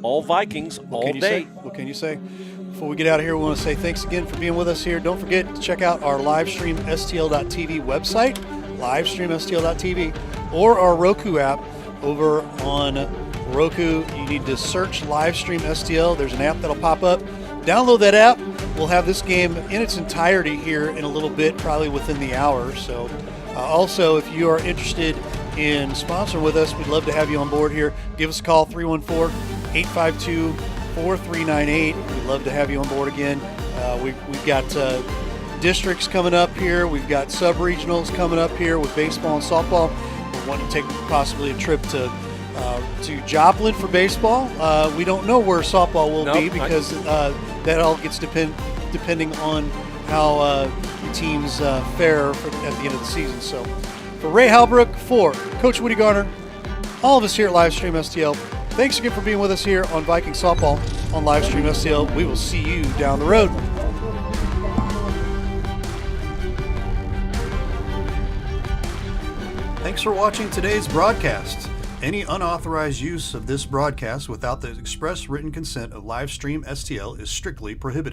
All Vikings all day. What can you say? Before we get out of here, we want to say thanks again for being with us here. Don't forget to check out our livestreamstl.tv website, livestreamstl.tv, or our Roku app over on Roku. You need to search Livestream STL. There's an app that'll pop up. Download that app. We'll have this game in its entirety here in a little bit, probably within the hour. So also, if you are interested in sponsoring with us, we'd love to have you on board here. Give us a call, 314-852-4398. We'd love to have you on board again. We've got districts coming up here. We've got sub-regionals coming up here with baseball and softball. We want to take possibly a trip to Joplin for baseball. We don't know where softball will be because that all gets depending on how teams fare at the end of the season. So for Ray Halbrook, for Coach Woody Garner, all of us here at Livestream STL, thanks again for being with us here on Viking Softball on Livestream STL. We will see you down the road. Thanks for watching today's broadcast. Any unauthorized use of this broadcast without the express written consent of Livestream STL is strictly prohibited.